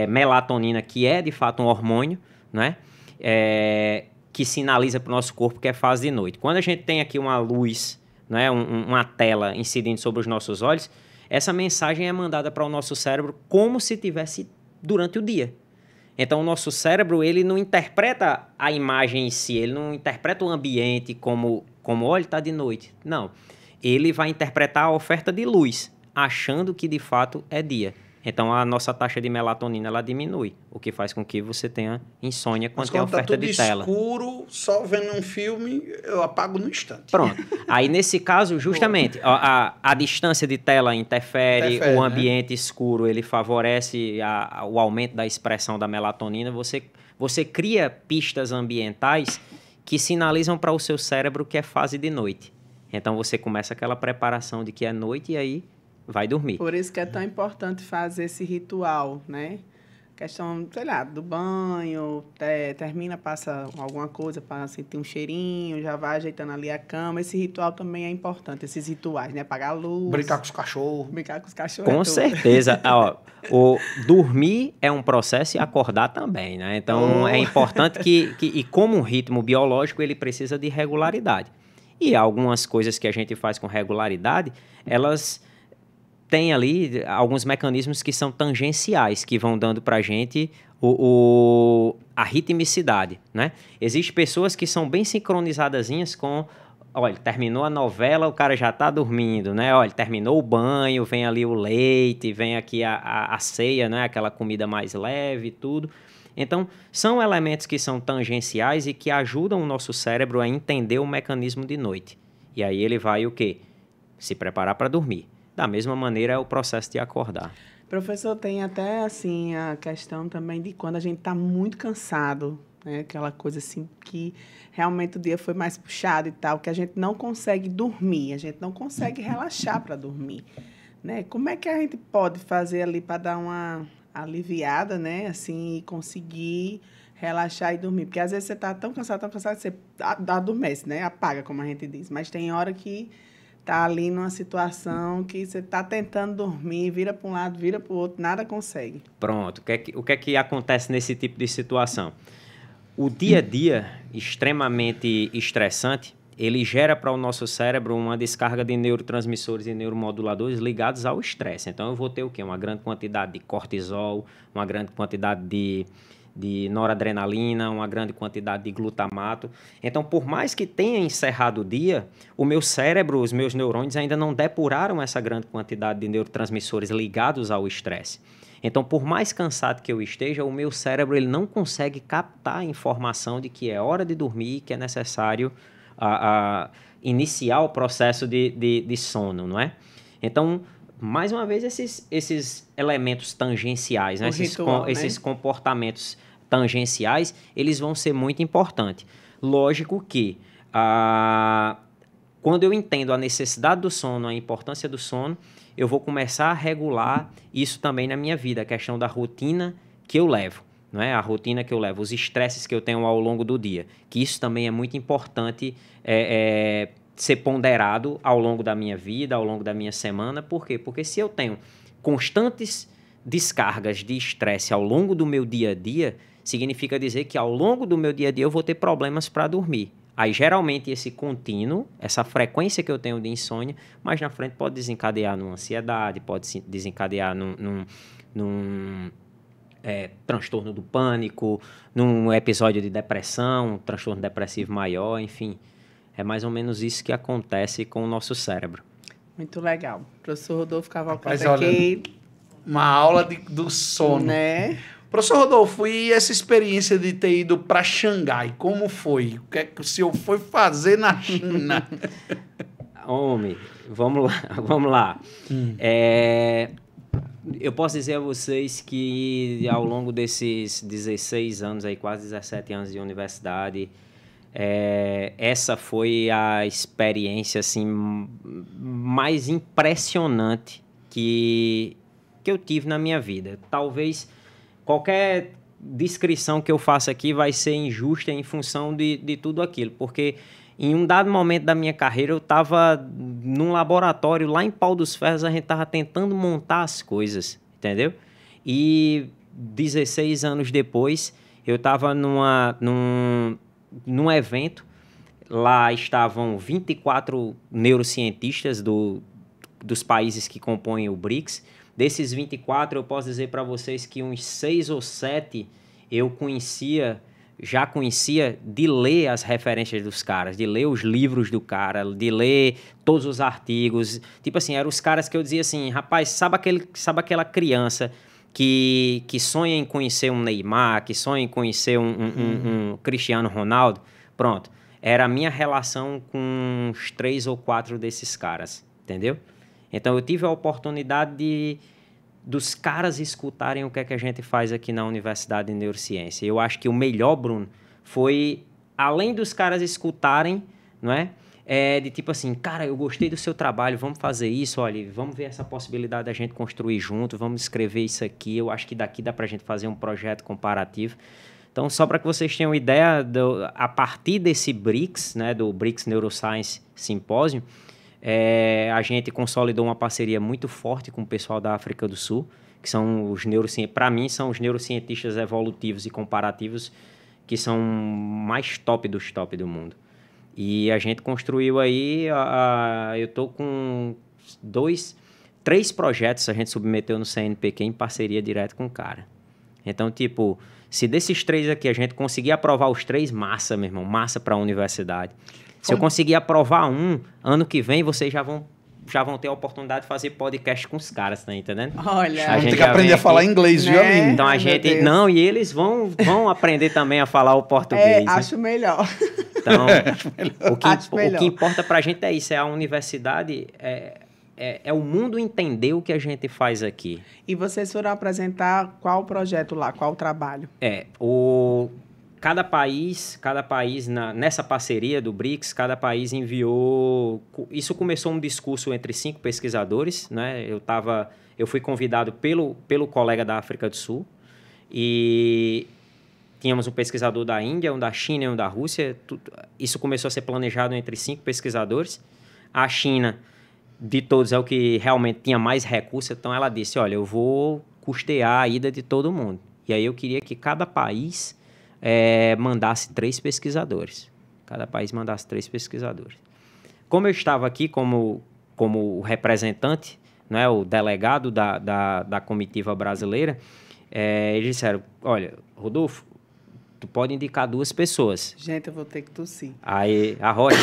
Melatonina, que é de fato um hormônio, né? Que sinaliza para o nosso corpo que é fase de noite. Quando a gente tem aqui uma luz, né? Uma tela incidindo sobre os nossos olhos, essa mensagem é mandada para o nosso cérebro como se tivesse durante o dia. Então, o nosso cérebro, ele não interpreta a imagem em si, ele não interpreta o ambiente como olha, está de noite. Não. Ele vai interpretar a oferta de luz, achando que de fato é dia. Então, a nossa taxa de melatonina ela diminui, o que faz com que você tenha insônia quando tem a oferta de tela. Quando está tudo escuro, só vendo um filme, eu apago no instante. Pronto. Aí, nesse caso, justamente, a distância de tela interfere, o ambiente escuro, ele favorece o aumento da expressão da melatonina. Você cria pistas ambientais que sinalizam para o seu cérebro que é fase de noite. Então, você começa aquela preparação de que é noite e aí vai dormir. Por isso que é tão importante fazer esse ritual, né? Questão, sei lá, do banho, termina, passa alguma coisa para sentir um cheirinho, já vai ajeitando ali a cama. Esse ritual também é importante, esses rituais, né? Apagar a luz. Brincar com os cachorros. Brincar com os cachorros. Com certeza. O dormir é um processo e acordar também, né? Então, é importante que como um ritmo biológico, ele precisa de regularidade. E algumas coisas que a gente faz com regularidade, elas tem ali alguns mecanismos que são tangenciais, que vão dando para a gente a ritmicidade, né? Existem pessoas que são bem sincronizadazinhas com... Olha, terminou a novela, o cara já está dormindo, né? Olha, terminou o banho, vem ali o leite, vem aqui a ceia, né? Aquela comida mais leve e tudo. Então, são elementos que são tangenciais e que ajudam o nosso cérebro a entender o mecanismo de noite. E aí ele vai o quê? Se preparar para dormir. Da mesma maneira é o processo de acordar. Professor, tem até assim a questão também de quando a gente está muito cansado, né? Aquela coisa assim que realmente o dia foi mais puxado e tal, que a gente não consegue dormir, a gente não consegue relaxar para dormir, né? Como é que a gente pode fazer ali para dar uma aliviada, né? Assim, e conseguir relaxar e dormir? Porque às vezes você está tão cansado, que você adormece, né? Apaga, como a gente diz. Mas tem hora que tá ali numa situação que você está tentando dormir, vira para um lado, vira para o outro, nada consegue. Pronto. O que é que acontece nesse tipo de situação? O dia a dia, extremamente estressante, ele gera para o nosso cérebro uma descarga de neurotransmissores e neuromoduladores ligados ao estresse. Então, eu vou ter o quê? Uma grande quantidade de cortisol, uma grande quantidade de noradrenalina, uma grande quantidade de glutamato. Então, por mais que tenha encerrado o dia, o meu cérebro, os meus neurônios ainda não depuraram essa grande quantidade de neurotransmissores ligados ao estresse. Então, por mais cansado que eu esteja, o meu cérebro ele não consegue captar a informação de que é hora de dormir, que é necessário iniciar o processo de sono, não é? Então, mais uma vez, esses elementos tangenciais, né? Esses comportamentos tangenciais, eles vão ser muito importantes. Lógico que quando eu entendo a necessidade do sono, a importância do sono, eu vou começar a regular isso também na minha vida, a questão da rotina que eu levo, não é? A rotina que eu levo, os estresses que eu tenho ao longo do dia, que isso também é muito importante ser ponderado ao longo da minha vida, ao longo da minha semana. Por quê? Porque se eu tenho constantes descargas de estresse ao longo do meu dia a dia, significa dizer que ao longo do meu dia a dia eu vou ter problemas para dormir. Aí, geralmente, esse contínuo, essa frequência que eu tenho de insônia, mais na frente pode desencadear numa ansiedade, pode desencadear num transtorno do pânico, num episódio de depressão, um transtorno depressivo maior, enfim. É mais ou menos isso que acontece com o nosso cérebro. Muito legal. Professor Rodolfo Cavalcante aqui. Uma aula do sono. Né? Professor Rodolfo, e essa experiência de ter ido para Xangai, como foi? O que é que o senhor foi fazer na China? Homem, vamos lá. Eu posso dizer a vocês que ao longo desses 16 anos, aí, quase 17 anos de universidade, essa foi a experiência assim, mais impressionante que eu tive na minha vida. Talvez qualquer descrição que eu faça aqui vai ser injusta em função de tudo aquilo, porque em um dado momento da minha carreira eu estava num laboratório lá em Pau dos Ferros, a gente estava tentando montar as coisas, entendeu? E 16 anos depois eu estava num evento, lá estavam 24 neurocientistas dos países que compõem o BRICS. Desses 24, eu posso dizer para vocês que uns 6 ou 7 eu já conhecia de ler as referências dos caras, de ler os livros do cara, de ler todos os artigos. Tipo assim, eram os caras que eu dizia assim, rapaz, sabe aquela criança que sonha em conhecer um Neymar, que sonha em conhecer um Cristiano Ronaldo? Pronto, era a minha relação com uns 3 ou 4 desses caras, entendeu? Então, eu tive a oportunidade dos caras escutarem o que é que a gente faz aqui na Universidade de Neurociência. Eu acho que o melhor, Bruno, foi, além dos caras escutarem, não é? De tipo assim, cara, eu gostei do seu trabalho, vamos fazer isso, olha, vamos ver essa possibilidade da gente construir junto, vamos escrever isso aqui, eu acho que daqui dá pra gente fazer um projeto comparativo. Então, só para que vocês tenham ideia, a partir desse BRICS, né, do BRICS Neuroscience Symposium, a gente consolidou uma parceria muito forte com o pessoal da África do Sul, que são para mim, são os neurocientistas evolutivos e comparativos que são mais top do mundo. E a gente construiu aí, eu estou com 3 projetos a gente submeteu no CNPq em parceria direto com o cara. Então, tipo, se desses 3 aqui a gente conseguir aprovar os 3, massa, meu irmão, massa para a universidade. Se eu conseguir aprovar um, ano que vem vocês já vão ter a oportunidade de fazer podcast com os caras, tá entendendo? Olha, a gente tem que aprender a falar inglês, viu, Aline? Então a gente... Não, e eles vão aprender também a falar o português. Acho melhor. Então, o que importa pra gente é isso, é a universidade, é o mundo entender o que a gente faz aqui. E vocês foram apresentar qual projeto lá, qual trabalho? Cada país nessa parceria do BRICS, cada país enviou... Isso começou um discurso entre 5 pesquisadores, né? Eu fui convidado pelo colega da África do Sul e tínhamos um pesquisador da Índia, um da China e um da Rússia. Isso começou a ser planejado entre 5 pesquisadores. A China, de todos, é o que realmente tinha mais recursos, então ela disse, olha, eu vou custear a ida de todo mundo. E aí eu queria que cada país mandasse 3 pesquisadores. Cada país mandasse 3 pesquisadores. Como eu estava aqui como o representante, né, o delegado da comitiva brasileira, eles disseram, olha, Rodolfo, tu pode indicar 2 pessoas. Gente, eu vou ter que tossir. Aí, a Rocha...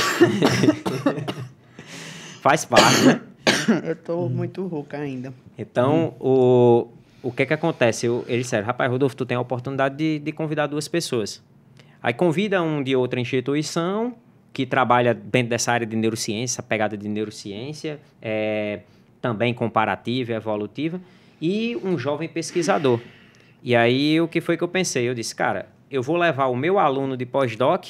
Faz parte, né? Eu tô muito rouca ainda. Então, o que acontece? Eles disseram, rapaz, Rodolfo, tu tem a oportunidade de convidar 2 pessoas. Aí convida um de outra instituição que trabalha dentro dessa área de neurociência, pegada de neurociência, também comparativa e evolutiva, e um jovem pesquisador. E aí, o que foi que eu pensei? Eu disse, cara, eu vou levar o meu aluno de pós-doc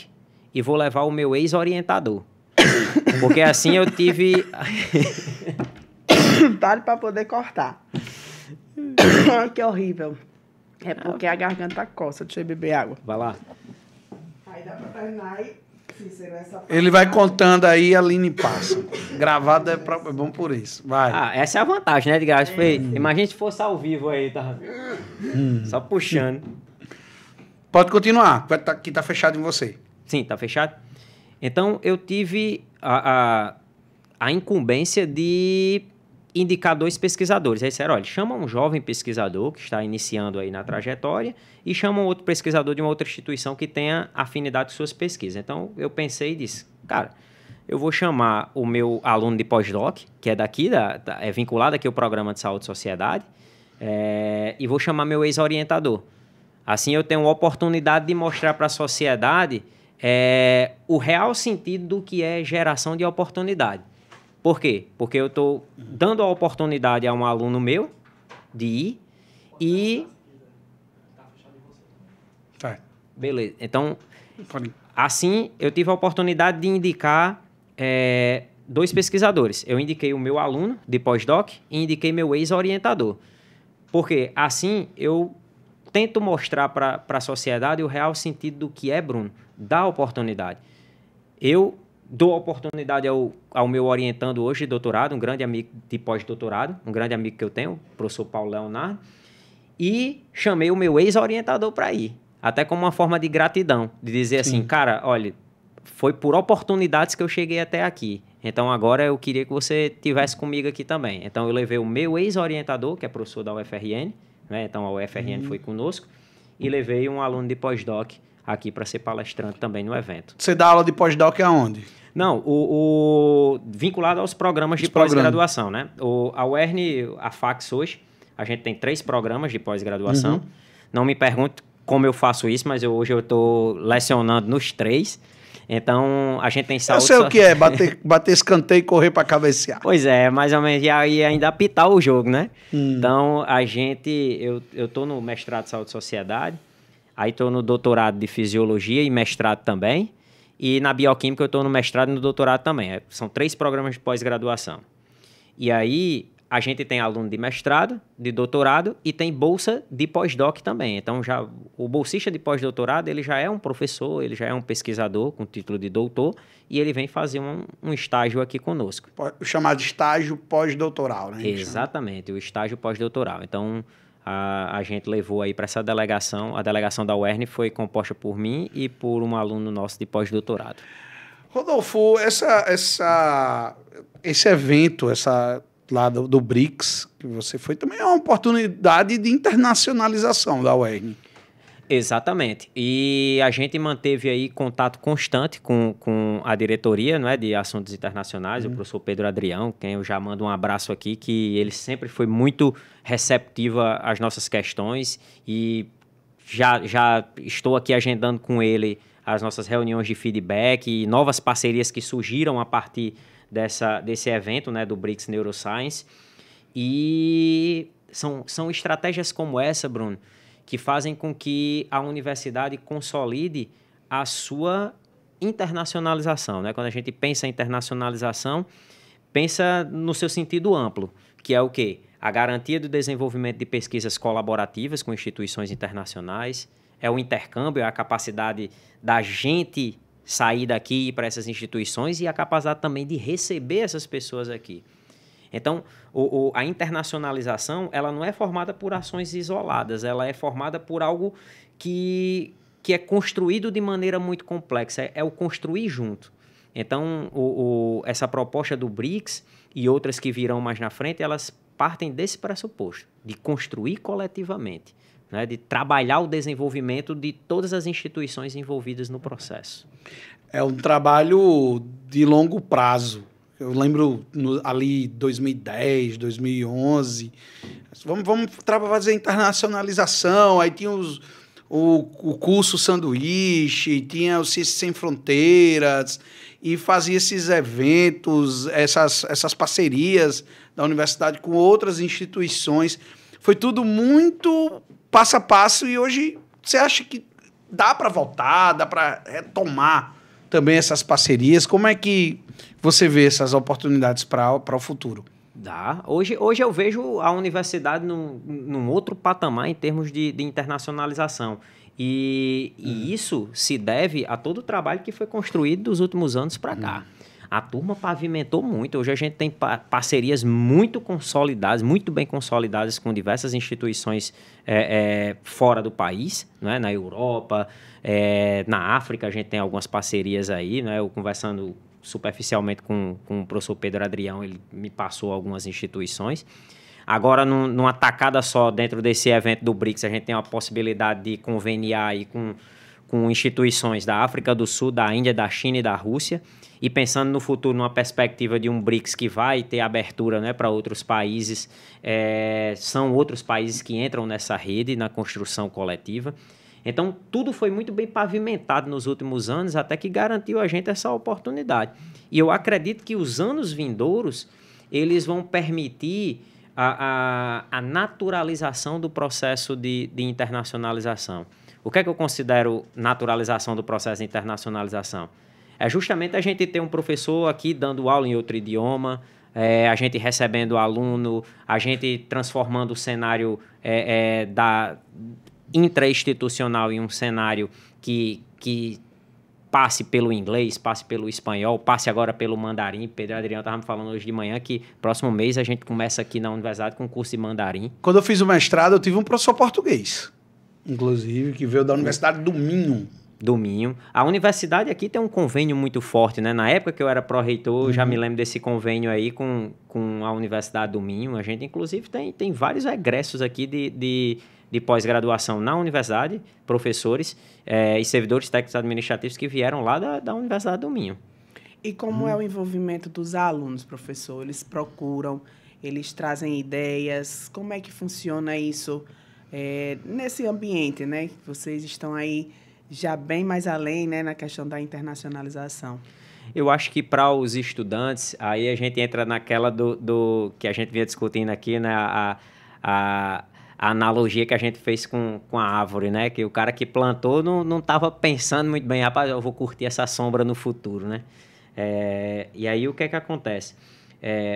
e vou levar o meu ex-orientador. Porque assim eu tive... Pare para poder cortar. Que horrível. É porque a garganta coça. Deixa eu beber água. Vai lá. Aí dá para terminar e... Ele vai contando aí, a Aline passa. Gravado é bom por isso. Vai. Essa é a vantagem, né, de graça? Imagina se fosse ao vivo aí, tá? Só puxando. Pode continuar, que tá fechado em você. Sim, tá fechado? Então, eu tive a incumbência de indicar 2 pesquisadores. Aí disseram, olha, chama um jovem pesquisador que está iniciando aí na trajetória e chama um outro pesquisador de uma outra instituição que tenha afinidade com suas pesquisas. Então, eu pensei e disse, cara, eu vou chamar o meu aluno de pós-doc, que é daqui, é vinculado aqui ao Programa de Saúde e Sociedade, e vou chamar meu ex-orientador. Assim, eu tenho a oportunidade de mostrar para a sociedade o real sentido do que é geração de oportunidade. Por quê? Porque eu estou dando a oportunidade a um aluno meu de ir e... Tá. Beleza. Então, assim, eu tive a oportunidade de indicar 2 pesquisadores. Eu indiquei o meu aluno de pós-doc e indiquei meu ex-orientador. Porque, assim, eu tento mostrar para a sociedade o real sentido do que é, Bruno, da oportunidade. Eu dou a oportunidade ao meu orientando hoje de doutorado, um grande amigo de pós-doutorado, um grande amigo que eu tenho, o professor Paulo Leonardo, e chamei o meu ex-orientador para ir, até como uma forma de gratidão, de dizer assim, cara, olha, foi por oportunidades que eu cheguei até aqui, então agora eu queria que você estivesse comigo aqui também. Então eu levei o meu ex-orientador, que é professor da UFRN, né? Então a UFRN foi conosco, e levei um aluno de pós-doc aqui para ser palestrante também no evento. Você dá aula de pós-doc aonde? Não, vinculado aos programas de pós-graduação, né? A UERN, a FACS hoje, a gente tem 3 programas de pós-graduação. Não me pergunte como eu faço isso, mas hoje eu estou lecionando nos 3. Então, a gente tem saúde... Eu sei o que é, bater escanteio e correr para cabecear. Pois é, mais ou menos, e aí ainda apitar o jogo, né? Então, eu estou no mestrado de saúde e sociedade, aí estou no doutorado de fisiologia e mestrado também. E na bioquímica eu estou no mestrado e no doutorado também. São 3 programas de pós-graduação. E aí a gente tem aluno de mestrado, de doutorado e tem bolsa de pós-doc também. Então o bolsista de pós-doutorado ele já é um professor, ele já é um pesquisador com título de doutor e ele vem fazer um estágio aqui conosco. O chamado estágio pós-doutoral, né? Exatamente, o estágio pós-doutoral. Então... A gente levou aí para essa delegação. A delegação da UERN foi composta por mim e por um aluno nosso de pós-doutorado. Rodolfo, esse evento, lá do BRICS, que você foi, também é uma oportunidade de internacionalização da UERN. Exatamente. E a gente manteve aí contato constante com a diretoria, não é, de assuntos internacionais, o professor Pedro Adrião, quem eu já mando um abraço aqui, que ele sempre foi muito receptivo às nossas questões e já estou aqui agendando com ele as nossas reuniões de feedback e novas parcerias que surgiram a partir desse evento, né, do BRICS Neuroscience. E são estratégias como essa, Bruno, que fazem com que a universidade consolide a sua internacionalização, né? Quando a gente pensa em internacionalização, pensa no seu sentido amplo, que é o quê? A garantia do desenvolvimento de pesquisas colaborativas com instituições internacionais, é o intercâmbio, é a capacidade da gente sair daqui e ir para essas instituições e a capacidade também de receber essas pessoas aqui. Então, a internacionalização, ela não é formada por ações isoladas, ela é formada por algo que é construído de maneira muito complexa, é o construir junto. Então, essa proposta do BRICS e outras que virão mais na frente, elas partem desse pressuposto, de construir coletivamente, né, de trabalhar o desenvolvimento de todas as instituições envolvidas no processo. É um trabalho de longo prazo. Eu lembro ali 2010, 2011, vamos fazer internacionalização, aí tinha o curso Sanduíche, tinha o Ciências Sem Fronteiras, e fazia esses eventos, essas parcerias da universidade com outras instituições. Foi tudo muito passo a passo e hoje você acha que dá para voltar, dá para retomar também essas parcerias? Como é que você vê essas oportunidades para o futuro? Dá. Hoje eu vejo a universidade num outro patamar em termos de internacionalização. E isso se deve a todo o trabalho que foi construído dos últimos anos para cá. A turma pavimentou muito. Hoje a gente tem parcerias muito consolidadas, muito bem consolidadas com diversas instituições fora do país, né? Na Europa, na África a gente tem algumas parcerias aí, né? Eu conversando superficialmente com o professor Pedro Adrião, ele me passou algumas instituições. Agora, numa tacada só, dentro desse evento do BRICS, a gente tem a possibilidade de conveniar aí com instituições da África do Sul, da Índia, da China e da Rússia. E pensando no futuro, numa perspectiva de um BRICS que vai ter abertura, né, para outros países, são outros países que entram nessa rede, na construção coletiva. Então, tudo foi muito bem pavimentado nos últimos anos, até que garantiu a gente essa oportunidade. E eu acredito que os anos vindouros, eles vão permitir a naturalização do processo de internacionalização. O que é que eu considero naturalização do processo de internacionalização? É justamente a gente ter um professor aqui dando aula em outro idioma, a gente recebendo aluno, a gente transformando o cenário intra-institucional em um cenário que passe pelo inglês, passe pelo espanhol, passe agora pelo mandarim. Pedro Adriano estava me falando hoje de manhã que próximo mês a gente começa aqui na universidade com curso de mandarim. Quando eu fiz o mestrado, eu tive um professor português, inclusive, que veio da Universidade do Minho. A universidade aqui tem um convênio muito forte, né? Na época que eu era pró-reitor, eu já me lembro desse convênio aí com a Universidade do Minho. A gente, inclusive, tem vários egressos aqui de pós-graduação na universidade, professores e servidores técnicos administrativos que vieram lá da Universidade do Minho. E como é o envolvimento dos alunos, professor? Eles procuram, eles trazem ideias, como é que funciona isso nesse ambiente, né? Vocês estão aí já bem mais além, né, na questão da internacionalização. Eu acho que para os estudantes, aí a gente entra naquela do que a gente vinha discutindo aqui, né, a analogia que a gente fez com a árvore, né, que o cara que plantou não estava pensando muito bem, rapaz, eu vou curtir essa sombra no futuro, né? E aí o que é que acontece?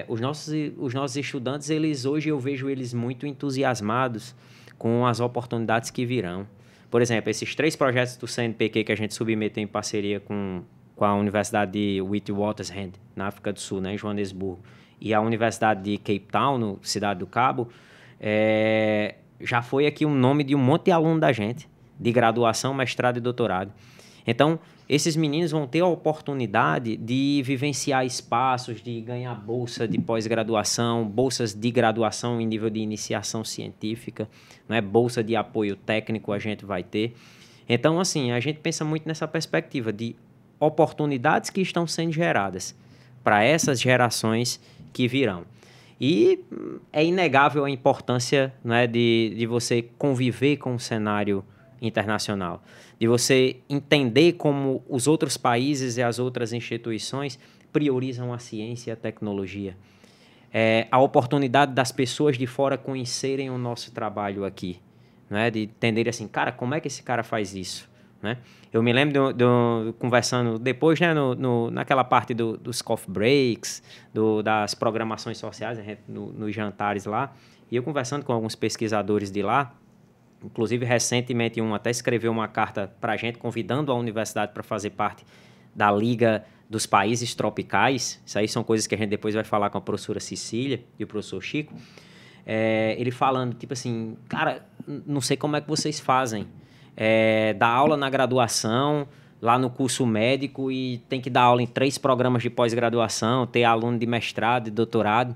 Os nossos estudantes, hoje eu vejo eles muito entusiasmados com as oportunidades que virão. Por exemplo, esses 3 projetos do CNPq que a gente submeteu em parceria com a Universidade de Witwatersrand, na África do Sul, né, em Joanesburgo, e a Universidade de Cape Town, no Cidade do Cabo, já foi aqui um nome de um monte de aluno da gente, de graduação, mestrado e doutorado. Então, esses meninos vão ter a oportunidade de vivenciar espaços, de ganhar bolsa de pós-graduação, bolsas de graduação em nível de iniciação científica, né? Bolsa de apoio técnico a gente vai ter. Então, assim, a gente pensa muito nessa perspectiva de oportunidades que estão sendo geradas para essas gerações que virão. E é inegável a importância, né, de você conviver com o cenário internacional, de você entender como os outros países e as outras instituições priorizam a ciência e a tecnologia. A oportunidade das pessoas de fora conhecerem o nosso trabalho aqui, né? De entenderem assim, cara, como é que esse cara faz isso? Né? Eu me lembro conversando depois, né, naquela parte dos coffee breaks, das programações sociais, nos jantares lá, e eu conversando com alguns pesquisadores de lá. Inclusive, recentemente, um até escreveu uma carta para a gente, convidando a universidade para fazer parte da Liga dos Países Tropicais. Isso aí são coisas que a gente depois vai falar com a professora Cecília e o professor Chico. Ele falando, tipo assim, cara, não sei como é que vocês fazem. Dar aula na graduação, lá no curso médico, e tem que dar aula em 3 programas de pós-graduação, ter aluno de mestrado e doutorado.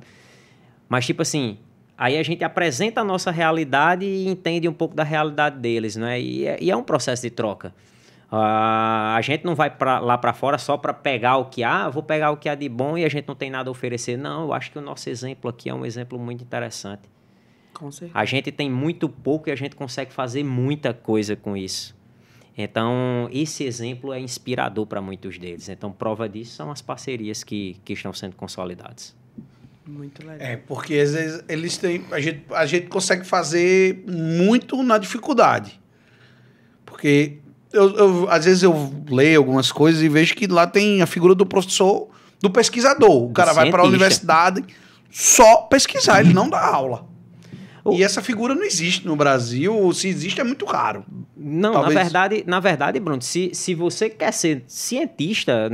Mas, tipo assim... Aí a gente apresenta a nossa realidade e entende um pouco da realidade deles, né? E é um processo de troca. A gente não vai lá para fora só para pegar o que há, vou pegar o que há de bom e a gente não tem nada a oferecer. Não, eu acho que o nosso exemplo aqui é um exemplo muito interessante. Com certeza. A gente tem muito pouco e a gente consegue fazer muita coisa com isso. Então, esse exemplo é inspirador para muitos deles. Então, prova disso são as parcerias que estão sendo consolidadas. Muito legal. Porque às vezes eles têm. A gente consegue fazer muito na dificuldade. Porque às vezes eu leio algumas coisas e vejo que lá tem a figura do professor, do pesquisador. O cara vai para a universidade só pesquisar, ele não dá aula. E essa figura não existe no Brasil, se existe é muito raro. Não, talvez... na verdade, Bruno, se você quer ser cientista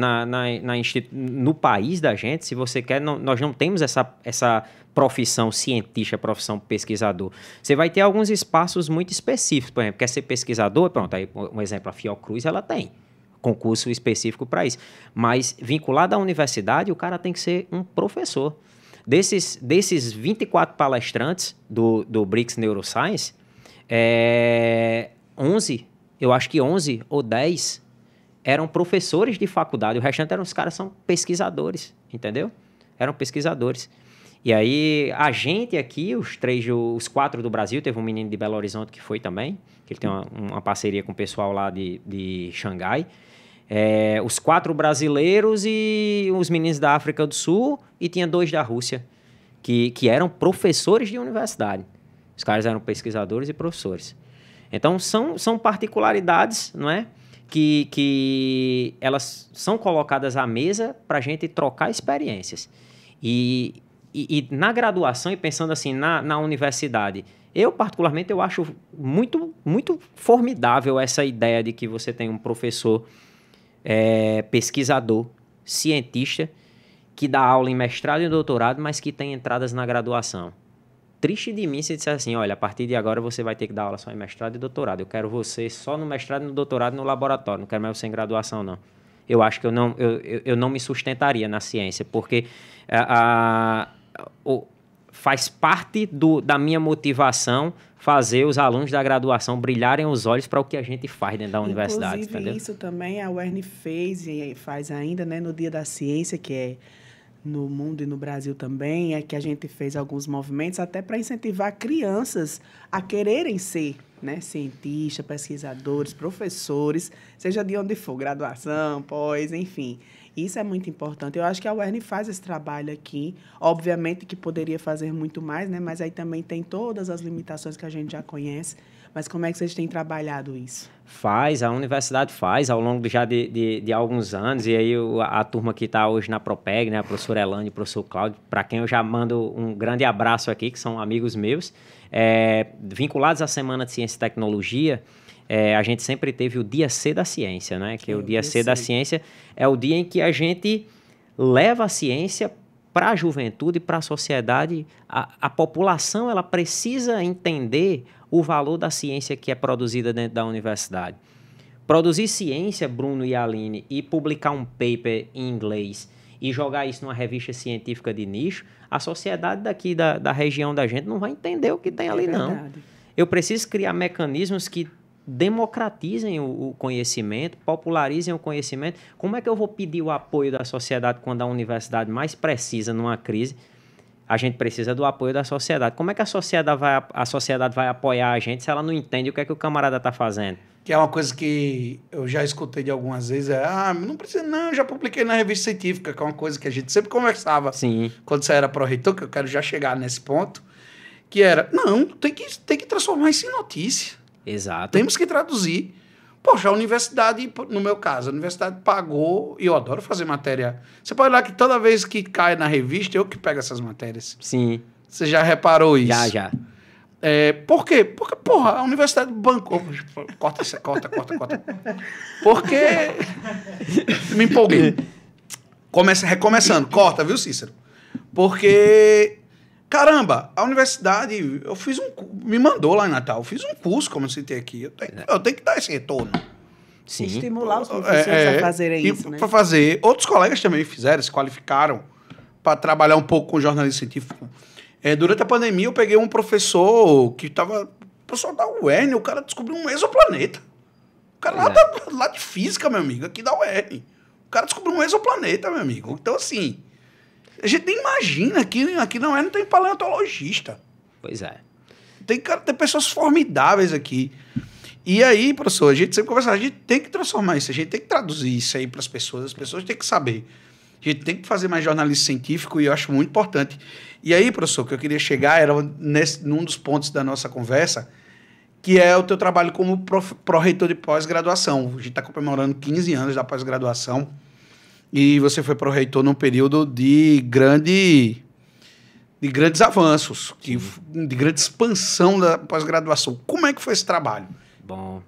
no país da gente, se você quer, nós não temos essa profissão cientista, profissão pesquisador. Você vai ter alguns espaços muito específicos, por exemplo, quer ser pesquisador, pronto, aí um exemplo, a Fiocruz, ela tem concurso específico para isso. Mas vinculado à universidade, o cara tem que ser um professor. Desses 24 palestrantes do BRICS Neuroscience, 11, eu acho que 11 ou 10 eram professores de faculdade, o restante os caras são pesquisadores, entendeu? Eram pesquisadores. E aí, a gente aqui, os 4 do Brasil, teve um menino de Belo Horizonte que foi também, que ele tem uma parceria com o pessoal lá de Xangai. Os 4 brasileiros e os meninos da África do Sul, e tinha 2 da Rússia, que eram professores de universidade. Os caras eram pesquisadores e professores. Então, são particularidades, não é? Que elas são colocadas à mesa para a gente trocar experiências. E na graduação, e pensando assim, na universidade, eu, particularmente, eu acho muito, muito formidável essa ideia de que você tem um professor pesquisador, cientista, que dá aula em mestrado e doutorado, mas que tem entradas na graduação. Triste de mim se disser assim, olha, a partir de agora você vai ter que dar aula só em mestrado e doutorado. Eu quero você só no mestrado e no doutorado no laboratório, não quero mais você em graduação, não. Eu acho que eu não me sustentaria na ciência, porque faz parte da minha motivação fazer os alunos da graduação brilharem os olhos para o que a gente faz dentro da universidade. Inclusive, entendeu? Isso também a UERN fez e faz ainda, né, no Dia da Ciência, que é no mundo e no Brasil também, que a gente fez alguns movimentos até para incentivar crianças a quererem ser, né, cientistas, pesquisadores, professores, seja de onde for, graduação, pós, enfim. Isso é muito importante. Eu acho que a UERN faz esse trabalho aqui. Obviamente que poderia fazer muito mais, né? Mas aí também tem todas as limitações que a gente já conhece. Mas como é que vocês têm trabalhado isso? A universidade faz, ao longo já de alguns anos. E aí a turma que está hoje na Propeg, né? A professora Elane e o professor Cláudio, para quem eu já mando um grande abraço aqui, que são amigos meus, vinculados à Semana de Ciência e Tecnologia. A gente sempre teve o Dia C da Ciência, né? Que o Dia C da Ciência é o dia em que a gente leva a ciência para a juventude, para a sociedade. A população ela precisa entender o valor da ciência que é produzida dentro da universidade. Produzir ciência, Bruno e Aline, e publicar um paper em inglês e jogar isso numa revista científica de nicho, a sociedade daqui da região da gente não vai entender o que tem ali, não. Eu preciso criar mecanismos que democratizem o conhecimento, popularizem o conhecimento. Como é que eu vou pedir o apoio da sociedade quando a universidade mais precisa numa crise? A gente precisa do apoio da sociedade. Como é que a sociedade vai apoiar a gente se ela não entende o que é que o camarada está fazendo? Que é uma coisa que eu já escutei de algumas vezes, não precisa não, eu já publiquei na revista científica, que é uma coisa que a gente sempre conversava. Sim. Quando você era pró-reitor, que eu quero já chegar nesse ponto, que era, não, tem que transformar isso em notícia. Exato. Temos que traduzir. Poxa, a universidade, no meu caso, a universidade pagou, e eu adoro fazer matéria. Você pode olhar que toda vez que cai na revista, eu que pego essas matérias. Sim. Você já reparou isso? Já. Por quê? Porque, porra, a universidade bancou. Corta. Porque. Me empolguei. Recomeçando. Corta, viu, Cícero? Porque. Caramba, a universidade. Me mandou lá em Natal. Eu fiz um curso, como eu citei aqui. Eu tenho que dar esse retorno. Sim. Estimular os professores a fazerem isso, né? Para fazer. Outros colegas também fizeram, se qualificaram para trabalhar um pouco com jornalismo científico. Durante a pandemia, eu peguei um professor que estava... Professor da UERN, o cara descobriu um exoplaneta. O cara lá de física, meu amigo, aqui da UERN. O cara descobriu um exoplaneta, meu amigo. Então, assim, a gente nem imagina que aqui na UERN tem paleontologista. Pois é. Tem pessoas formidáveis aqui. E aí, professor, a gente sempre conversa, a gente tem que transformar isso, a gente tem que traduzir isso aí para as pessoas têm que saber. A gente tem que fazer mais jornalismo científico e eu acho muito importante. E aí, professor, o que eu queria chegar era num dos pontos da nossa conversa, que é o teu trabalho como pró-reitor de pós-graduação. A gente está comemorando 15 anos da pós-graduação e você foi pró-reitor num período de grandes avanços, de grande expansão da pós-graduação. Como é que foi esse trabalho? Bom,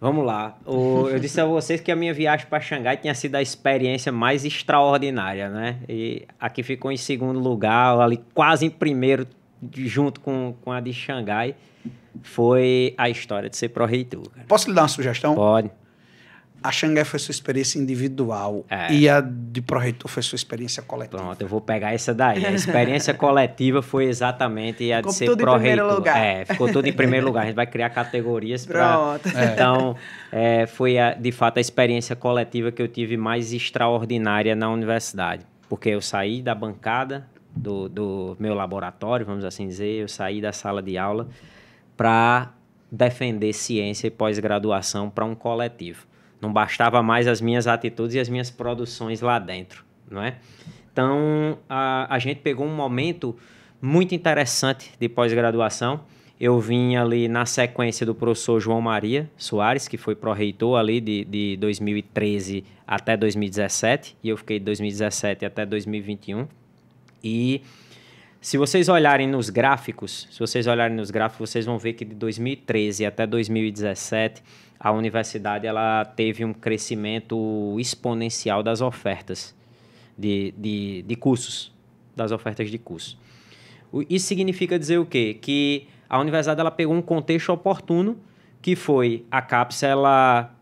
vamos lá. Eu disse a vocês que a minha viagem para Xangai tinha sido a experiência mais extraordinária, né? E aqui ficou em segundo lugar, ali quase em primeiro, junto com a de Xangai, foi a história de ser pró-reitor. Posso lhe dar uma sugestão? Pode. A Xangai foi sua experiência individual e a de pró-reitor foi sua experiência coletiva. Pronto, eu vou pegar essa daí. A experiência coletiva foi exatamente a de ser pró-reitor. Ficou tudo em primeiro lugar. A gente vai criar categorias para... Então, foi de fato a experiência coletiva que eu tive mais extraordinária na universidade. Porque eu saí da bancada do meu laboratório, vamos assim dizer, eu saí da sala de aula para defender ciência e pós-graduação para um coletivo. Não bastava mais as minhas atitudes e as minhas produções lá dentro, não é? Então, a gente pegou um momento muito interessante de pós-graduação. Eu vim ali na sequência do professor João Maria Soares, que foi pró-reitor ali de 2013 até 2017, e eu fiquei de 2017 até 2021. E se vocês olharem nos gráficos, vocês vão ver que de 2013 até 2017... a universidade ela teve um crescimento exponencial das ofertas de cursos, das ofertas de curso. Isso significa dizer o quê? Que a universidade ela pegou um contexto oportuno, que foi a CAPES, ela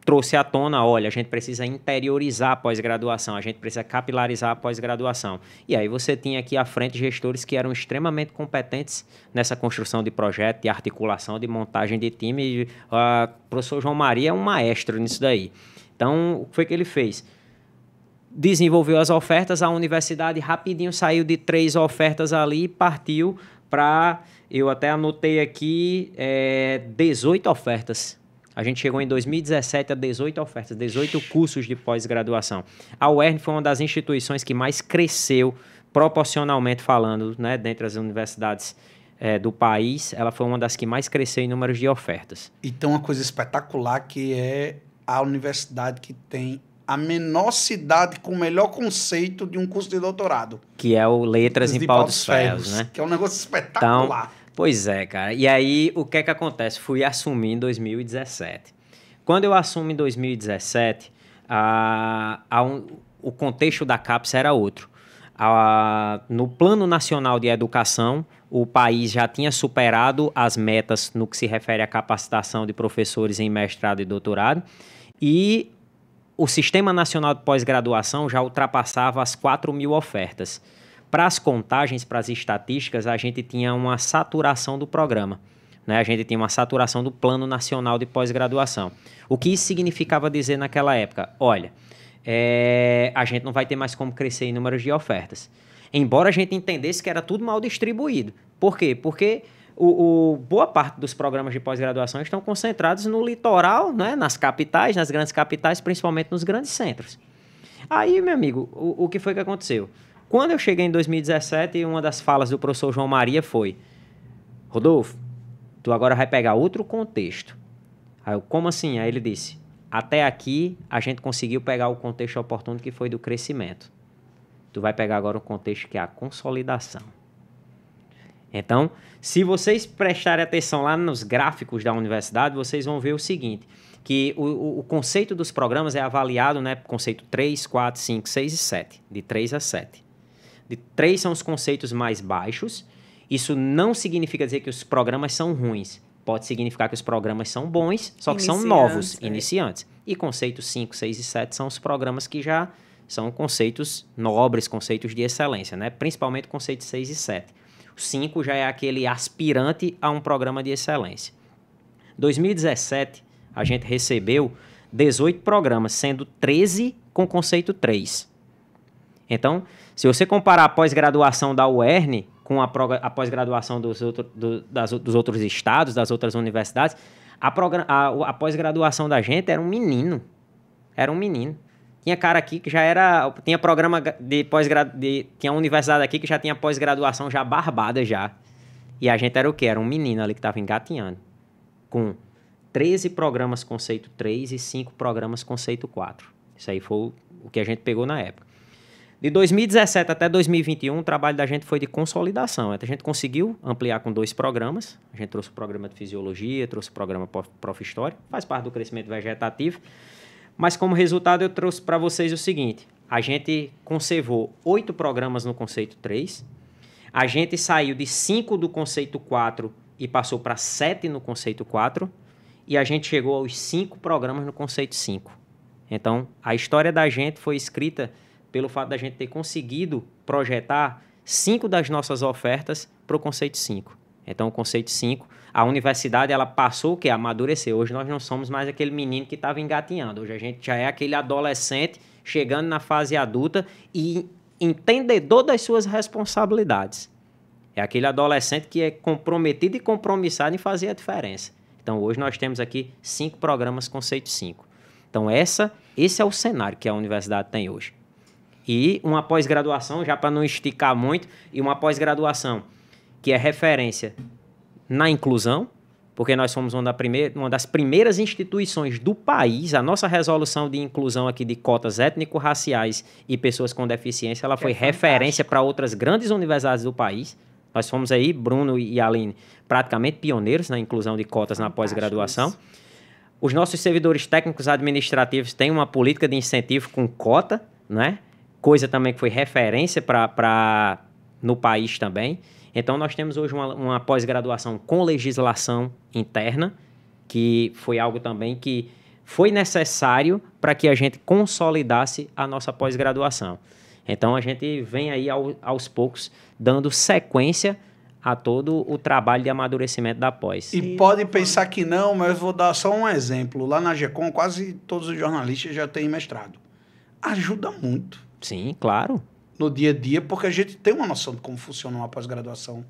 trouxe à tona, olha, a gente precisa interiorizar a pós-graduação, a gente precisa capilarizar a pós-graduação. E aí você tinha aqui à frente gestores que eram extremamente competentes nessa construção de projeto, de articulação, de montagem de time. O professor João Maria é um maestro nisso daí. Então, o que foi que ele fez? Desenvolveu as ofertas, a universidade rapidinho saiu de 3 ofertas ali e partiu para, eu até anotei aqui, 18 ofertas. A gente chegou em 2017 a 18 ofertas, 18 cursos de pós-graduação. A UERN foi uma das instituições que mais cresceu, proporcionalmente falando, né, dentre as universidades do país. Ela foi uma das que mais cresceu em números de ofertas. E tem uma coisa espetacular que é a universidade que tem a menor cidade com o melhor conceito de um curso de doutorado. Que é o Letras em Pau dos Ferros, né? Que é um negócio espetacular. Então, pois é, cara. E aí, o que é que acontece? Fui assumir em 2017. Quando eu assumo em 2017, o contexto da CAPES era outro. No Plano Nacional de Educação, o país já tinha superado as metas no que se refere à capacitação de professores em mestrado e doutorado, e o Sistema Nacional de Pós-Graduação já ultrapassava as 4.000 ofertas. Para as contagens, para as estatísticas, a gente tinha uma saturação do programa, né? A gente tinha uma saturação do Plano Nacional de Pós-Graduação. O que isso significava dizer naquela época? Olha, a gente não vai ter mais como crescer em números de ofertas. Embora a gente entendesse que era tudo mal distribuído. Por quê? Porque boa parte dos programas de pós-graduação estão concentrados no litoral, né? Nas capitais, nas grandes capitais, principalmente nos grandes centros. Aí, meu amigo, o que foi que aconteceu? Quando eu cheguei em 2017, uma das falas do professor João Maria foi: Rodolfo, tu agora vai pegar outro contexto. Aí eu, como assim? Aí ele disse: até aqui a gente conseguiu pegar o contexto oportuno que foi do crescimento. Tu vai pegar agora um contexto que é a consolidação. Então, se vocês prestarem atenção lá nos gráficos da universidade, vocês vão ver o seguinte, que o conceito dos programas é avaliado, né, conceito 3, 4, 5, 6 e 7, de 3 a 7. De 3 são os conceitos mais baixos. Isso não significa dizer que os programas são ruins. Pode significar que os programas são bons, só que são novos, iniciantes. E conceitos 5, 6 e 7 são os programas que já são conceitos nobres, conceitos de excelência, né? Principalmente conceitos 6 e 7. O 5 já é aquele aspirante a um programa de excelência. Em 2017, a gente recebeu 18 programas, sendo 13 com conceito 3. Então, se você comparar a pós-graduação da UERN com a pós-graduação dos outros estados, das outras universidades, a pós-graduação da gente era um menino. Era um menino. Tinha cara aqui que já era... Tinha programa de pós-graduação... Tinha uma universidade aqui que já tinha pós-graduação já barbada já. E a gente era o quê? Era um menino ali que estava engatinhando. Com 13 programas conceito 3 e 5 programas conceito 4. Isso aí foi o que a gente pegou na época. De 2017 até 2021, o trabalho da gente foi de consolidação. A gente conseguiu ampliar com 2 programas. A gente trouxe o programa de Fisiologia, trouxe o programa Prof. História. Faz parte do crescimento vegetativo. Mas como resultado eu trouxe para vocês o seguinte. A gente conservou 8 programas no conceito 3. A gente saiu de 5 do conceito 4 e passou para 7 no conceito 4. E a gente chegou aos 5 programas no conceito 5. Então, a história da gente foi escrita pelo fato da gente ter conseguido projetar 5 das nossas ofertas para o conceito 5. Então, o conceito 5, a universidade ela passou o quê? Amadureceu. Hoje nós não somos mais aquele menino que estava engatinhando. Hoje a gente já é aquele adolescente chegando na fase adulta e entendedor das suas responsabilidades. É aquele adolescente que é comprometido e compromissado em fazer a diferença. Então, hoje nós temos aqui 5 programas conceito 5. Então, esse é o cenário que a universidade tem hoje. E uma pós-graduação, já para não esticar muito, e uma pós-graduação que é referência na inclusão, porque nós somos uma das primeiras instituições do país. A nossa resolução de inclusão aqui de cotas étnico-raciais e pessoas com deficiência, ela foi referência para outras grandes universidades do país. Nós fomos aí, Bruno e Aline, praticamente pioneiros na inclusão de cotas na pós-graduação. Os nossos servidores técnicos administrativos têm uma política de incentivo com cota, né? Coisa também que foi referência no país também. Então, nós temos hoje uma pós-graduação com legislação interna, que foi algo também que foi necessário para que a gente consolidasse a nossa pós-graduação. Então, a gente vem aí aos poucos dando sequência a todo o trabalho de amadurecimento da pós. E pode pensar que não, mas eu vou dar só um exemplo. Lá na GECOM, quase todos os jornalistas já têm mestrado. Ajuda muito. Sim, claro. No dia a dia, porque a gente tem uma noção de como funciona uma pós-graduação.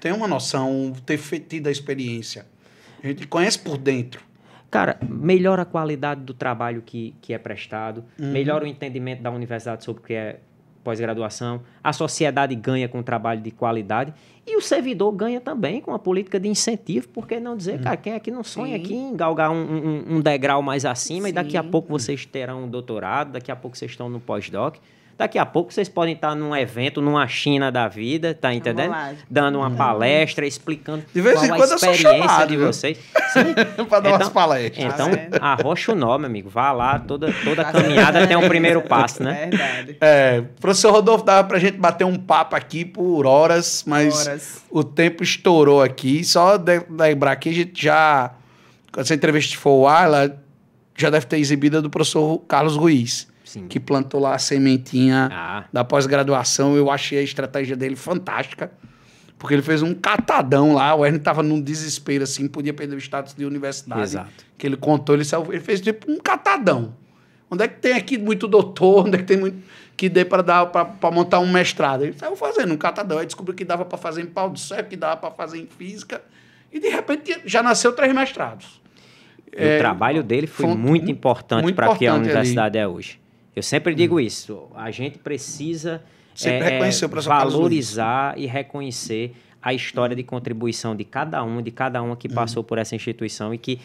Tem uma noção, ter tido a experiência. A gente conhece por dentro. Cara, melhora a qualidade do trabalho que é prestado, melhora o entendimento da universidade sobre o que é pós-graduação, a sociedade ganha com um trabalho de qualidade e o servidor ganha também com a política de incentivo, por que não dizer, cara, quem é que não sonha aqui em galgar um degrau mais acima e daqui a pouco vocês terão um doutorado, daqui a pouco vocês estão no pós-doc, Daqui a pouco vocês podem estar num evento, numa China da vida, tá entendendo? lá. Dando uma palestra, explicando De vez em qual quando a eu sou experiência chamado, de viu? vocês. Sim. Para dar umas palestras. Então, Tá vendo? arrocha o nó, meu amigo. Vá lá, toda caminhada tem um primeiro passo, né? Verdade. Professor Rodolfo, dava pra gente bater um papo aqui por horas, mas o tempo estourou aqui. Só lembrar que a gente já, quando essa entrevista for ao ar, ela já deve ter exibida do professor Carlos Ruiz, Sim. que plantou lá a sementinha da pós-graduação. Eu achei a estratégia dele fantástica, porque ele fez um catadão lá. O Ernie estava num desespero, assim, podia perder o status de universidade. Exato. Que ele contou, ele fez tipo um catadão. Onde é que tem aqui muito doutor? Onde é que tem muito que dê para montar um mestrado? Ele saiu fazendo um catadão. Aí descobriu que dava para fazer em pau do céu, que dava para fazer em física. E, de repente, já nasceu 3 mestrados. O trabalho dele foi muito importante para que a universidade é hoje. Eu sempre digo isso. A gente precisa valorizar e reconhecer a história de contribuição de cada uma que passou por essa instituição e que,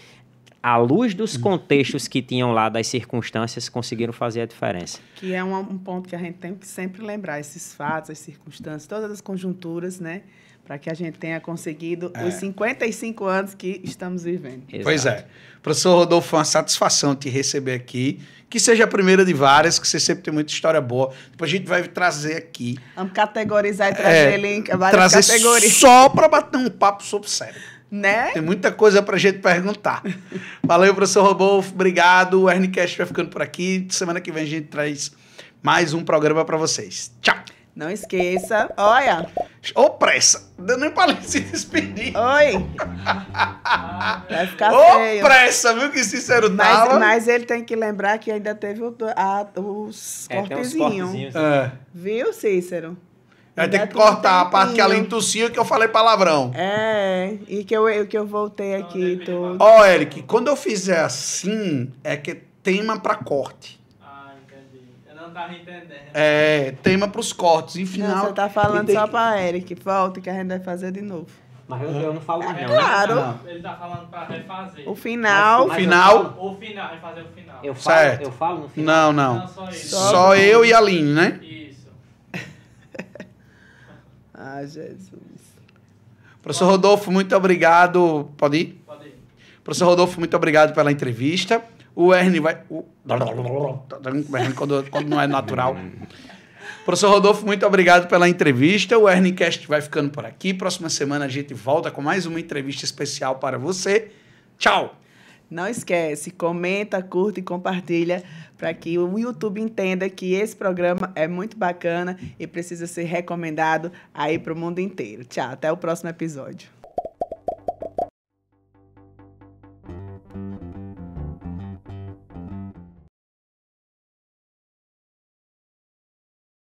à luz dos contextos que tinham lá, das circunstâncias, conseguiram fazer a diferença. Que é um ponto que a gente tem que sempre lembrar, esses fatos, as circunstâncias, todas as conjunturas, né? Para que a gente tenha conseguido os 55 anos que estamos vivendo. Exato. Pois é. Professor Rodolfo, foi uma satisfação te receber aqui. Que seja a primeira de várias, que você sempre tem muita história boa. Depois a gente vai trazer aqui. Vamos categorizar e trazer ele em várias trazer categorias. Só para bater um papo sobre cérebro. Né? Tem muita coisa para a gente perguntar. Valeu, professor Rodolfo. Obrigado. O Ernicast vai ficando por aqui. Semana que vem a gente traz mais um programa para vocês. Tchau. Não esqueça. Olha. Ô, pressa. Deu nem para se despedir. Oi. Vai ficar feio. Ô, pressa, viu que Cícero tava. Mas ele tem que lembrar que ainda teve os cortezinhos. Viu, Cícero? Vai ter que cortar a parte que ela entossiu que eu falei palavrão. E que eu voltei aqui tudo. Ó, Eric, quando eu fizer assim, é que é tema para corte. Entendi. Eu não tava entendendo. Tema pros cortes. E final. Não, você tá falando só pra Eric. Volta que a gente vai fazer de novo. Mas eu não falo mais não. Claro. Né? Ele tá falando pra refazer. O final. O final. O final, refazer o final. Eu falo no final? Não. Só ele. Só eu e a Aline, né? Isso. Jesus. Professor Rodolfo, muito obrigado. Pode ir? Pode ir. Professor Rodolfo, muito obrigado pela entrevista. O Ernie vai... Quando não é natural. Professor Rodolfo, muito obrigado pela entrevista. O Ernicast vai ficando por aqui. Próxima semana a gente volta com mais uma entrevista especial para você. Tchau! Não esquece, comenta, curta e compartilha para que o YouTube entenda que esse programa é muito bacana e precisa ser recomendado aí para o mundo inteiro. Tchau, até o próximo episódio.